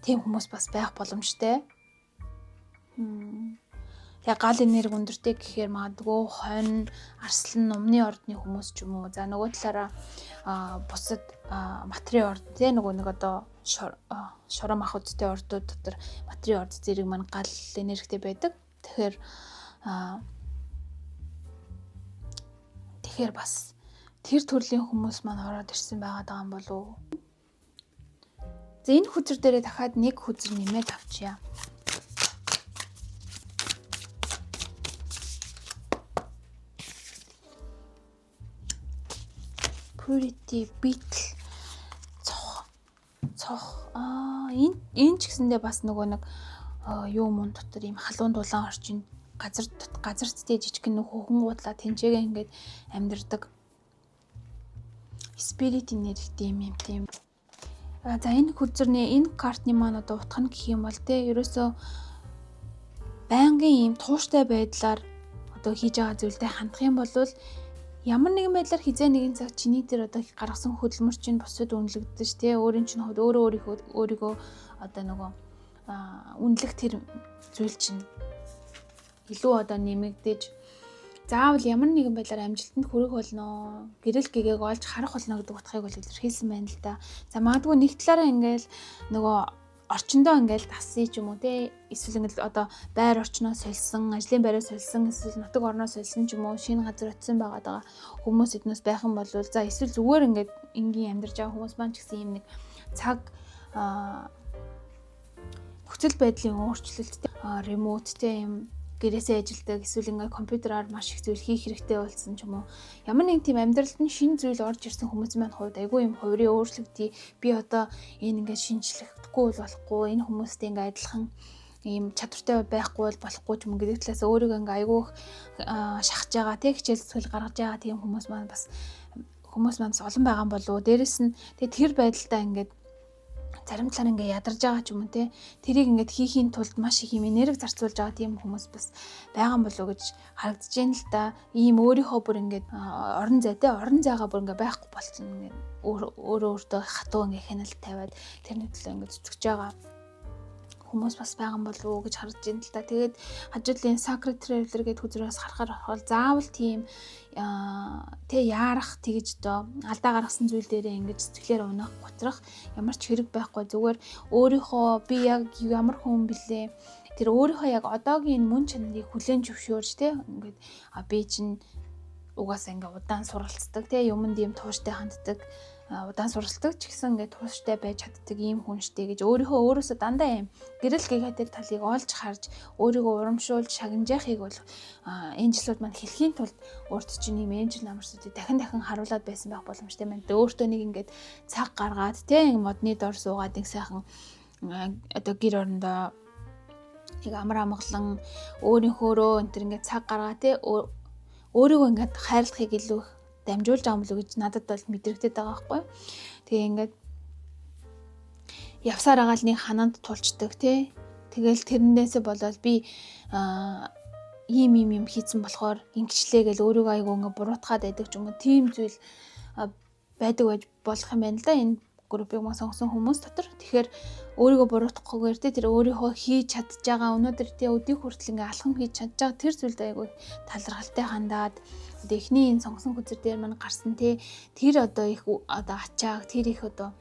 тийм хүмүүс бас байх боломжтой. Яг гал энерги өндөртэй гэхээр магадгүй хонь, арслан, numны ордны хүмүүс ч юм уу. За нөгөө талаараа бусад материйн орд те нөгөө нэг одоо шороо махбодтой ордууд дотор материйн орд зэрэг маань гал энергитэй байдаг. Тэгэхээр бас тэр төрлийн хүмүүс маань ороод ирсэн байгаад байгаа юм болов уу? За энэ хүзэр дээрээ дахиад нэг хүзэр нэмээд авчия. Purity Beetle цох энэ ч гэсэндээ бас нөгөө нэг юу мөн дотор ийм халуун дулаан орчин газарцтэй жижиг нэг хөхөн гуудлаа тэнцээгээ ингээд амьдэрдэг спирит энергитэй юм тийм. За энэ хүзэрний энэ картны маань одоо утга нь гэх юм бол те ерөөсөө байнгын ийм тууштай байдлаар одоо хийж байгаа зүйлтэй хандах юм бол ямар нэгэн байдлаар хизээ нэгэн цаг чиний дээр одоо гаргасан хөдөлмөр чинь босод үнэлэгдэж те өөрийн чинь хувьд өөрийгөө одоо нөгөө үнэлэх тэр зүйл чинь илүү одоо нэмэгдэж заавал ямар нэгэн байдлаар амжилтанд хүрэх болно, гэрэл гэгээг олж харах болно гэдэг утгыг бол илэрхийлсэн байна л да. За магадгүй нэг талаараа ингээл нөгөө орчиндөө ингээл тасъя ч юм уу те, эсвэл ингээл одоо байр орчноо сольсон, ажлын байраа сольсон, эсвэл нутаг орноо сольсон ч юм уу, шинэ газар очисон байгаа хүмүүс эднээс байх юм бол за эсвэл зүгээр ингээд энгийн амьдарч байгаа хүмүүс маань ч гэсэн юм нэг цаг нөхцөл байдлын өөрчлөлттэй ремоуттэй юм гэрээсээ ажилдаг, эсвэл ингээд компьютераар маш их зүйл хийх хэрэгтэй болсон ч юм уу. Ямар нэг тийм амьдралд нь шинэ зүйл орж ирсэн хүмүүс маань хувьд айгүй юм хувирын өөрчлөгдөе. Би одоо энэ ингээд шинжлэхдэггүй болохгүй, энэ хүмүүстэй ингээд адилхан ийм чадвартай байхгүй болохгүй ч юм гэдэг талаас өөрийгөө ингээд айгүй шахаж байгаа, тэг хичээл зүтгэл гаргаж байгаа тийм хүмүүс маань бас олон байгаа юм болов уу. Дээрэс нь тэр байдалтай ингээд зарим талаар ингээ ядарж байгаа ч юм уу те, тэрийг ингээд хийхийн тулд маш их юм энерги зарцуулж байгаа тийм хүмүүс бас байгаа болов уу гэж харагдаж байна л да. Ийм өөрийнхөө бүр ингээд орон зайгаа бүр ингээ байхгүй болсон, ингээд өөртөө хатуу ингээ хяналт тавиад тэрний төлөө ингээ зүтгэж байгаа хүмүүс бас байгаа болов уу гэж харж байна л да. Тэгээд хажуудлын Sacred Traveler гэдэг хүзрээс харахаар бол заавал тийм яарах тэгж одоо алдаа гаргасан зүйл дээрээ ингэж сэтгэлээр унах, готрох ямар ч хэрэг байхгүй. Зүгээр өөрийнхөө би яг ямар хүн блэ, тэр өөрийнхөө яг одоогийн мөн чанарыг хүлээн зөвшөөрж те, ингээд би чинь угаасаа ингээ удаан суралцдаг те, юмд юм тууштай ханддаг, удаан суралцдаг ч гэсэн ингээд тууштай байж чаддаг ийм хүн штэ гэж өөрөөсөө дандаа юм гэрэл гэгээ тэр талыг олж харж өөрийгөө урамшуулж шагнажихыг бол энжлүүд маань хэлхийн тулд өөрт чинь ийм энжл намарсуудыг дахин харуулад байсан байх боломжтой байна. Өөртөө нэг ингээд цаг гаргаад те, модны дор суугаад нэг сайхан одоо гэр орондоо нэг амар амгалан өөрийнхөөрөө энэ төр ингээд цаг гаргаа те, өөрийгөө ингээд хайрлахыг илүү дамжуулж байгаа юм болов уу гэж надад бол мэдрэгдээд байгаа байхгүй. Тэгээ ингээд явсаар агаал нэг хананд тулчдаг те. Тэгэл тэрнээсээ болоод би ийм хийцэн болохоор ингэчлээ гэж өөрийгөө айгуу ингээд буруутгаад байдаг ч юм уу. Тийм зүйл байдаг байж болох юм байна л да энэ группийг маань сонгосон хүмүүс дотор. Тэгэхээр өөрийгөө буруутгахгүйгээр те, тэр өөрийнхөө хийж чадж байгаа өнөөдөр те өдийг хүртэл ингээ алхам хийж чадж байгаа тэр зүйлд айгүй талархалтай хандаад эхний энэ сонгосон хүзэр дээр маань гарсан те, тэр одоо их одоо ачааг, тэр их одоо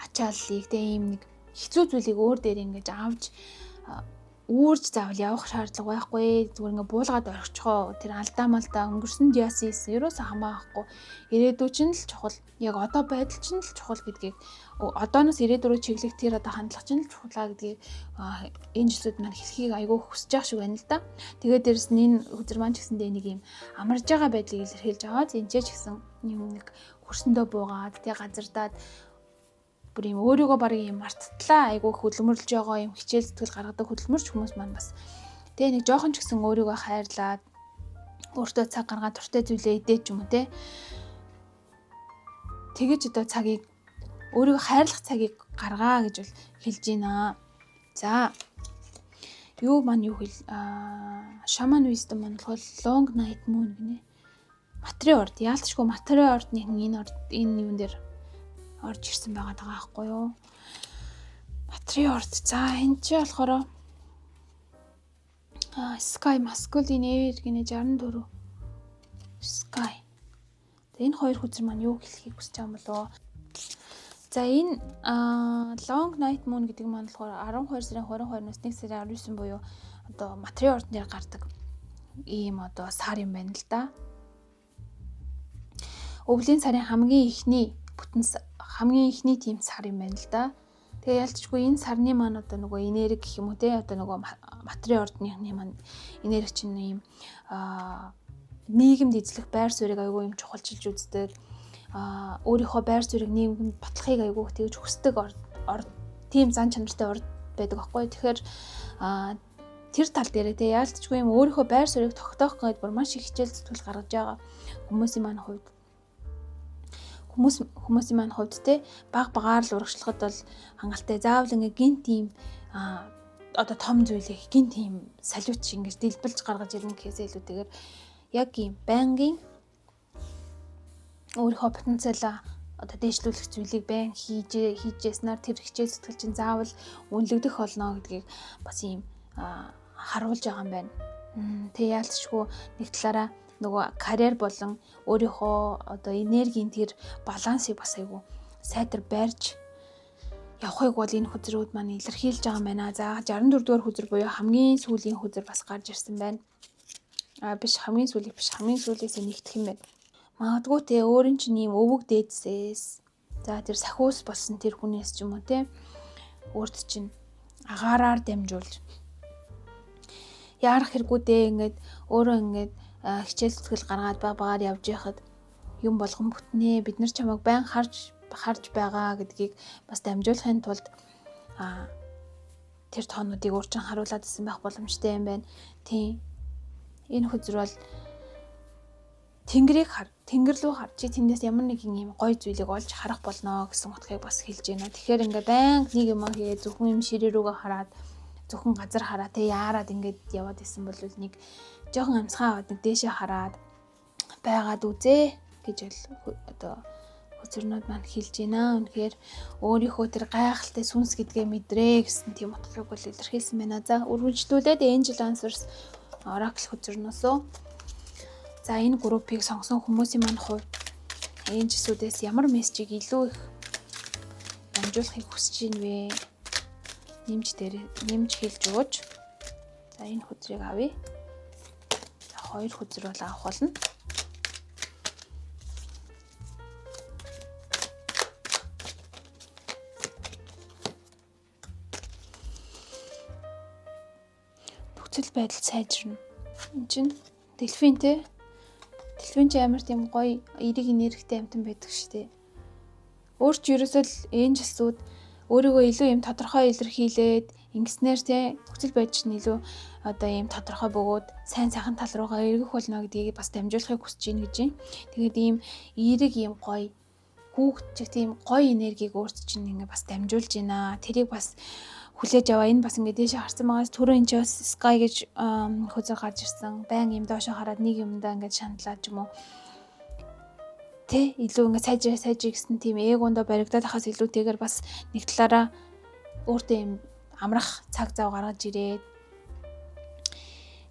ачааллыг те, ийм нэг хэцүү зүйлийг өөр дээр ингэж авч үүрж заавал явах шаардлага байхгүй. Зүгээр ингээ буулгаад орчихоо. Тэр алдаа малдаа өнгөрсөн диасис ерөөсөө хамаахгүй. Ирээдүй чинь л чухал. Яг одоо байдал чинь л чухал гэдгийг, одооноос ирээдүй рүү чиглэх тэр одоо хандлага чинь л чухлаа гэдгийг энэ жилүүд маань хэлхийг айгүй хүсэж байгаа шиг байна л да. Тэгээд дээрэс нь энэ хүзэр маань ч гэсэндээ нэг юм амарж байгаа байдлыг илэрхийлж байгаа. Зинчээ ч гэсэн юм нэг хөрсөндөө буугаад тэг газардаад бүр юм өөрийгөө баг юм марттлаа айгүй хөдөлмөрлж байгаа юм хичээл зүтгэл гаргадаг хөдөлмөрч хүмүүс маань бас тэгээ нэг жоохон ч гэсэн өөрийгөө хайрлаад өөртөө цаг гаргаад туртай зүйлээ идэж юм уу те, тэгэж одоо цагийг өөрийгөө хайрлах цагийг гаргаа гэж бол хэлж байна. За юу хэл Shaman Wisdom маань бол Long Night Moon гинэ. Материорд яалтчгүй материордны энэ юун дээр орж ирсэн байгаа байхгүй юу? Материорд. За энэ чи болохоор Sky Masculine Air гинэ 64 Sky. Энэ хоёр хүзэр маань юу хэлхийг хүсэж байгаа юм болоо. За энэ Long Night Moon гэдэг маань болохоор 12 сарын 22-наас 1 сарын 19 буюу одоо материорд дээр гардаг ийм одоо сар юм байна л да. Өвлийн сарын хамгийн ихний тийм сар юм байна л да. Тэгээ ялцчгүй энэ сарны маань одоо нөгөө энерги гэх юм уу те, одоо нөгөө материордны маань энерги чинь ийм нийгэмд эзлэх байр суурийг айгүй юм чухалчилж үздэг. Өөрийнхөө байр суурийг нийгэмд батлахыг айгүй тэгж хүсдэг тийм зан чанартай орд байдаг байхгүй. Тэгэхээр тэр тал дээрээ те яалтчгүй юм өөрийнхөө байр суурийг тогтоох гэдэг бүр маш их хичээл зүтгэл гаргаж байгаа хүмүүсийн маань хувьд те багаар л урагшлахад бол хангалттай заавал ингээ гинт тийм одоо том зүйлийг гинт тийм салют шиг ингээ дэлбэлж гаргаж ирнэ гэхээсээ илүүтэйгээр яг ийм байнгын өөрийнхөө потенциалаа одоо дээшлүүлэх зүйлийг байн хийжсэнээр тэр хичээл зүтгэл чинь заавал үнэлэгдэх болно гэдгийг бас ийм харуулж байгаа юм байна. Тэг яалтчгүй нэг талаараа нөгөө карьер болон өөрийнхөө одоо энергийн тэр балансыг бас айгу сайтар барьж явахыг бол энэ хүзрүүд маань илэрхийлж байгаа юм байна. За 64 дугаар хүзэр буюу хамгийн сүүлийн хүзэр бас гарч ирсэн байна. Биш хамгийн сүүлээс нэгдэх юм байна. Магадгүй те өөрийн чинь ийм өвөг дээдсээс за тэр сахиус болсон тэр хүнээс ч юм уу те өөрт чинь агаараар дамжуулж яарах хэрэггүй дээ ингээд өөрөө ингээд хичээл зүтгэл гаргаад багаар явж яхад юм болгон бүтнээ бид нар чамайг байн харж байгаа гэдгийг бас дамжуулахын тулд тэр тоонуудыг урьдчилан харуулад исэн байх боломжтой юм байна. Тийм. Энэ хүзэр бол тэнгэрийг тэнгэр рүү хар чи тэндээс ямар нэгэн юм гой зүйлийг олж харах болно гэсэн утгыг бас хэлж байна. Тэгэхээр ингээ баян нэг юм хийе зөвхөн юм ширээ рүүгээ хараад зөвхөн газар хараа те яарад ингээд яваад исэн бол нэг жоохон амсгаа аваад нэг дээшээ хараад байгаад үзээ гэж бол одоо хүзэрнүүд маань хэлж байна. Үнэхээр өөрийнхөө тэр гайхалтай сүнс гэдгээ мэдрээ гэсэн тийм утгыг бол илэрхийлсэн байна. За үргэлжлүүлээд Angel Answers Oracle хүзэрнөөсөө за энэ группийг сонгосон хүмүүсийн маань хувьд Angel-сүүдээс ямар мессежийг илүү их дамжуулахыг хүсэж байна вэ? Нэмж хэлж өгөөч. За энэ хүзрийг авъя. За 2 хүзэр бол авах болно. Нөхцөл байдал сайжирна. Энд чинь Дэлфин те. Дэлфин ч амар тийм гоё эерэг энергитэй амтан байдаг шүү дээ. Өөр ч ерөөсөө л Angel-сүүд өөрийгөө илүү юм тодорхой илэрхийлээд ингэснээр те нөхцөл байдал чинь илүү одоо юм тодорхой бөгөөд сайн сайхан тал руугаа эргэх болно гэдгийг бас дамжуулахыг хүсэж байна гэж юм. Тэгээд ийм эерэг юм гоё хүүхдчиг тийм гоё энергийг өөрт чинь ингээ бас дамжуулж байна. Тэрийг бас хүлээж аваа. Энэ бас ингээ дээшээ харсан байгаас түрүү энэ ч Sky гэж хүзэр гарч ирсэн. Баян юм доошоо хараад нэг юмдаа ингээ шаналаад ч юм уу тэ илүү ингээ сайжраа гэсэн тийм эгондоо баригдаад хахаас илүүтэйгээр бас нэг талаараа өөртөө юм амрах цаг зав гаргаж ирээд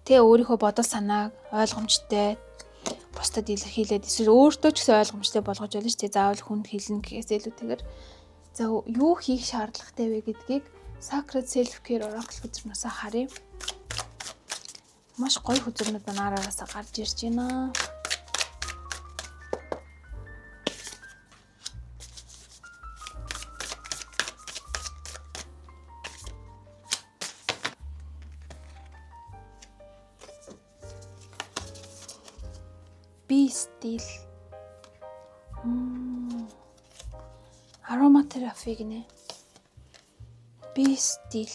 тэ өөрийнхөө бодол санааг ойлгомжтой бусдад илэрхийлээд эсвэл өөртөө ч гэсэн ойлгомжтой болгож болно шүү дээ. Заавал хүнд хэлнэ гэхээс илүүтэйгээр за юу хийх шаардлагатай вэ гэдгийг Sacred Self-Care Oracle хүзэрнөөсөө харъя. Маш гоё хүзэрнүүд манай араасаа гарч ирж байна. Be still. Aromatherapy гинэ. Be still.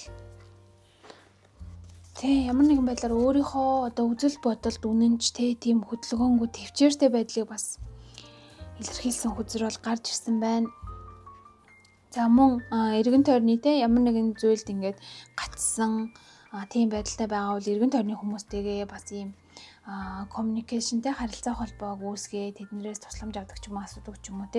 Тэ ямар нэгэн байдлаар өөрийнхөө одоо үзэл бодолд үнэнч тийм хөдөлгөөнгөө төвчээртэй байдлыг бас илэрхийлсэн хүзэр бол гарч ирсэн байна. За мөн эргэн тойрны ямар нэгэн зүйлд ингээд гацсан тийм байдалтай байгаа бол эргэн тойрны хүмүүстэйгээ бас ийм communicationтэй харилцаа холбоог үүсгээд тэднэрээс тусламж авдаг ч юм уу асуудаг ч юм уу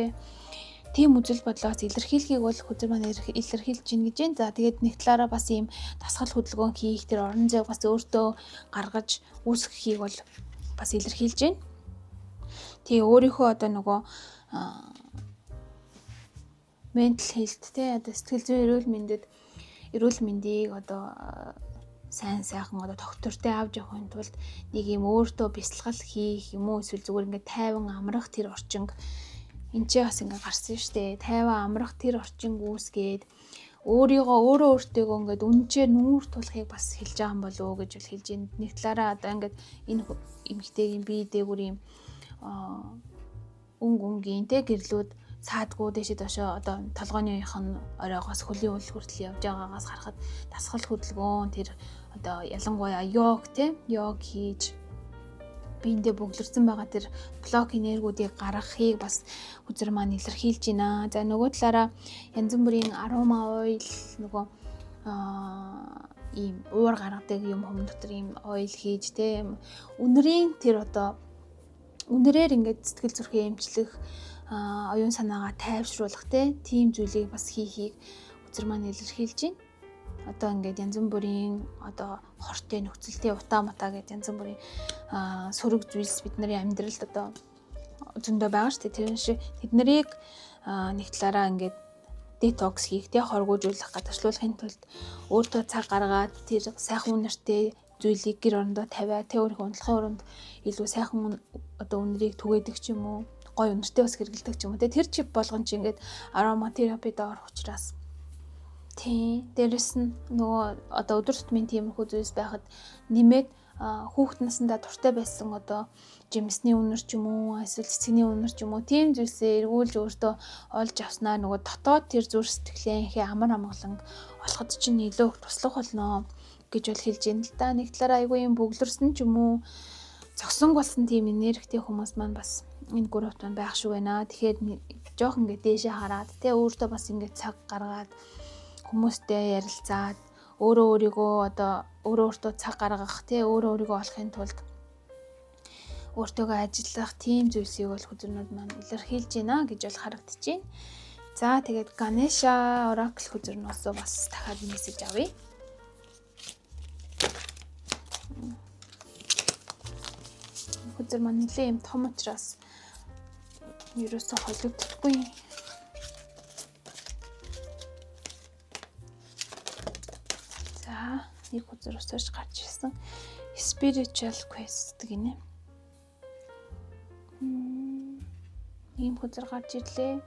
тийм үзэл бодлоос илэрхийлхийг бол хүзэр маань илэрхийлж гин гэж байна. За тэгээд нэг талаараа бас ийм дасгал хөдөлгөөн хийх тэр орон зайг бас өөртөө гаргаж үүсгэхийг бол бас илэрхийлж байна. Тэгээ өөрийнхөө одоо нөгөө mental health одоо сэтгэл зүйн эрүүл мэндийг одоо сайн сайхан одоо доктортой авч явахын тулд нэг юм өөртөө бясалгал хийх юм уу эсвэл зүгээр ингээд тайван амрах тэр орчинг энэ ч бас ингээд гарсан шүү дээ. Тайван амрах тэр орчинг үүсгээд өөртөө ингээд үнчээр нүүр тулахыг бас хэлж байгаа юм болов уу гэж бол хэлж байна. Нэг талаараа одоо ингээд энэ эмэгтэйгийн бие дээгүүр юм өнгөнгийн гэрлүүд саадгүй дэшээ доошоо одоо толгойн оройгоос хөлийн үл хүртэл явж байгаагаас харахад дасгал хөдөлгөөн тэр одоо ялангуяа йог хийж биендээ бөглөрсөн байгаа тэр блок энергиудыг гаргахыг бас хүзэр маань илэрхийлж байна. За нөгөө талаараа янз бүрийн арома ойл нөгөө ийм уур гаргадаг юм хүм дотор ийм ойл хийж үнэрийн тэр одоо үнэрээр ингээд сэтгэл зүрхээ эмчлэх оюун санаагаа тайвшруулах тийм зүйлийг бас хийхийг хүзэр маань илэрхийлж байна. одоо ингээд янз бүрийн одоо хортой нөхцөлтэй утаа мутаа гэдэг янз бүрийн сөрөг зүйлс бидний амьдралд одоо зөндөө байгаа шүү дээ. Тэр шиг тэд нарыг нэг талаараа ингээд детокс хийх, хоргоожуулах, гадагшлуулахын тулд өөртөө цаг гаргаад тэр сайхан үнэртэй зүйлийг гэр орондоо тавиа, өөрийнхөө унтлахын оронд илүү сайхан одоо үнэрийг түгээдэг ч юм уу, гоё үнэртэй бас хэрэгэлдэг ч юм уу. Тэр чип болгон чи ингээд ароматерапид орох учраас дээрэс нь нөгөө одоо өдөр тутмын тиймэрхүү зүйлс байхад нэмээд хүүхэд насндаа дуртай байсан одоо жимсний үнэр ч юм уу, эсвэл цэцгийн үнэр ч юм уу, тийм зүйлсээ эргүүлж өөртөө олж авснаа нөгөө дотоод тэр зүр сэтгэлээ амар амгалан олоход чинь илүү их туслах болно гэж бол хэлж байна л да. Нэг талаараа айгүй юм бөглөрсөн ч юм уу, зогсон болсон тийм энергитэй хүмүүс маань бас энэ групт маань байх шүү байна. Тэгэхээр жоох ингээд дээшээ хараад өөртөө бас ингээд цаг гаргаад хүмүүстэй ярилцаад өөртөө цаг гаргах өөрийгөө олохын тулд өөртөөгөө ажиллах тийм зүйлсийг бол хүзэрнүүд маань илэрхийлж байна гэж бол харагдаж байна. За тэгээд Ганеша Oracle хүзэрнөөс бас дахиад мессеж авъя. Хүзэр маань нэлээд юм том учраас ерөөсөө холигддоггүй. Нэг хүзэр өсөж гарч ирсэн. Spiritual quest гинэ. Ийм хүзэр гарч ирлээ.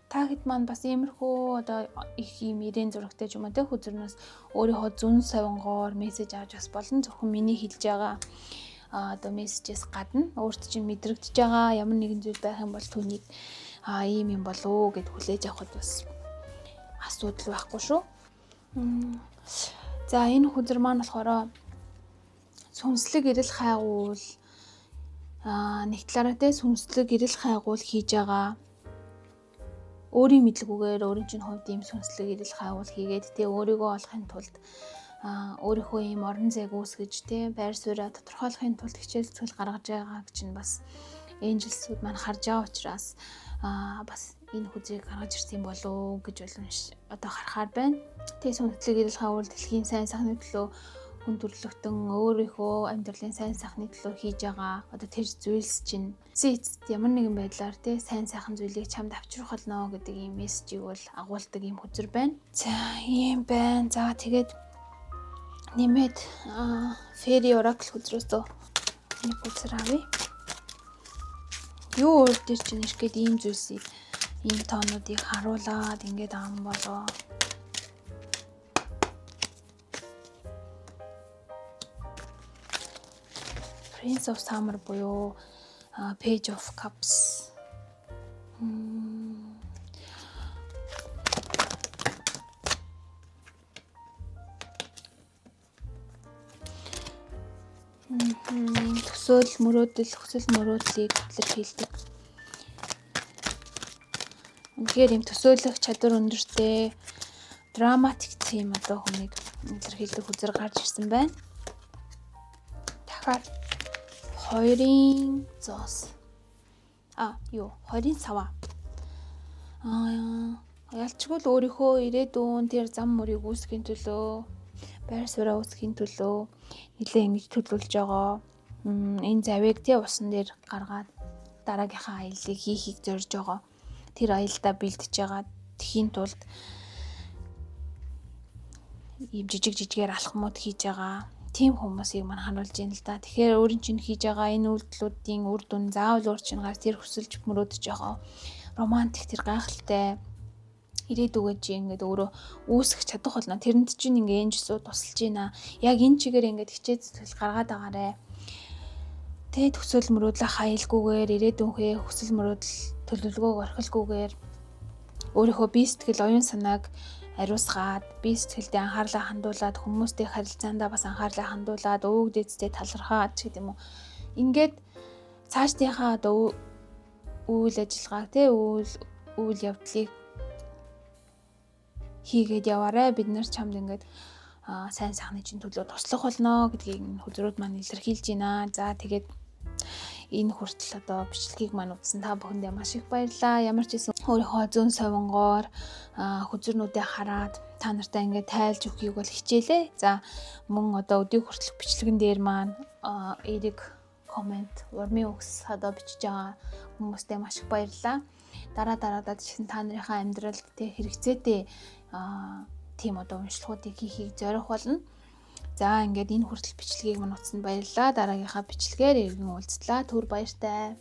Та хэд маань бас иймэрхүү одоо их юм ирээн зурагтай ч юм уу те хүзэрнээс өөрийнхөө зүн совингоор мессеж авч бас болон зөвхөн миний хэлж байгаа одоо мессежээс гадна өөрт чинь мэдрэгдэж байгаа ямар нэгэн зүйл байх юм бол түүнийг ийм юм болов уу гэд хүлээж авахд бас асуудал байхгүй шүү. За энэ хүзэр маань болохоор сүнслэг эрэл хайгуул нэг талаараа те сүнслэг эрэл хайгуул хийж байгаа. Өөрийн мэдлэгүүгээр өөрийн чинь хувьд ийм сүнслэг эрэл хайгуул хийгээд те өөрийгөө олохын тулд өөрийнхөө ийм орон зайг үүсгэж те байр сууриа тодорхойлохын тулд хичээл зүтгэл гаргаж байгааг чинь бас энжелсүүд маань харж байгаа учраас бас энэ хүзрийг гаргаж ирсэн болов гэж одоо харахаар байна. Тэгээ сүнслэг эрэл хайгуул дэлхийн сайн сайхны төлөө хүн төрлөختөн өөрийнхөө амьдралын сайн сайхны төлөө хийж байгаа одоо тэр зүйлс чинь ямар нэгэн байдлаар те сайн сайхан зүйлийг чамд авчрах болно гэдэг ийм мессежийг бол агуулдаг ийм хүзэр байна. За ийм байна. За тэгээд нэмээд Fairy Oracle хүзрөөсөө нэг хүзэр авъя. Юу өөр дээр чинь ирэхэд ийм зүйлсийг ийм тоонуудыг харуулад ингээд ам болоо. Prince of Summer буюу Page of Cups. Хүсэл мөрөөдлийг илэрхийлдэг. Үнэхээр юм төсөөлөх чадвар өндөртэй драматик тийм одоо хүнийг илэрхийлдэг хүзэр гарч ирсэн байна. Дахиад хоёрын зоос. Хоёрын саваа. Ялчгүй л өөрийнхөө ирээдүйн тэр зам мөрийг үүсгэхийн төлөө, байр сууриа үүсгэхийн төлөө нэлээд ингэж төлөвлөж байгаа. Энэ завийг тий усан дээр гаргаад дараагийнхаа аяллыг хийхийг зорж байгаа. Тэр аялдаа бэлдэж байгаа. Тэхийн тулд ийм жижигээр алхмууд хийж байгаа. Тийм хүмүүсийг мань харуулж байна л да. Тэгэхээр өөрийн чинь хийж байгаа энэ үйлдэлүүдийн үр дүн заавал өөр чинь гар тэр хүсэлж мөрөөдөж байгаа. Романтик тэр гайхалтай ирээдүгөө чи ингээд өөрөө үүсгэх чадах болно. Тэрэнд чинь ингээд энжсүү тусалж байна. Яг энэ чигээр ингээд хичээл зүтгэл гаргаад байгаарэ. Тэ төсөөл мөрөөдлөө хаялгүйгээр ирээдүйнхээ хүсэл мөрөөдөл төлөвлөгөөг орхилгүйгээр өөрийнхөө бие сэтгэл оюун санааг ариусгаад бие сэтгэлдээ анхаарлаа хандуулад хүмүүстэй харилцаандаа бас анхаарлаа хандуулад өвөг дээдстэй талархаад ч гэдэг юм уу. Ингээд цаашдынхаа одоо үйл ажиллагааг тэ үйл явдлыг хийгээд яваарэ. Бид нар чамд ингээд сайн сайхны чинь төлөө туслах болно гэдгийг хүзрүүд маань илэрхийлж байна. За тэгээд энэ хүртэл одоо бичлэгийг маань үзсэн та бүхэндээ маш их баярлалаа. Ямар ч гэсэн өөрийнхөө зүүн совингоор хүзрнүүдээ хараад та нартай ингээд тайлж өгөхийг бол хичээлээ. За мөн одоо өдийг хүртэлх бичлэгэн дээр маань эерэг комент, урмын үгс одоо бичиж байгаа хүмүүстээ маш их баярлалаа. Дараадад чинь та нарынхаа амьдралд тэг хэрэгцээтэй тийм одоо уншлагуудыг хийхийг зорих болно. За ингээд энэ хүртэл бичлэгийг мань утсанд баярлалаа. Дараагийнхаа бичлэгээр иргэн уулзлаа. Түр баяртай.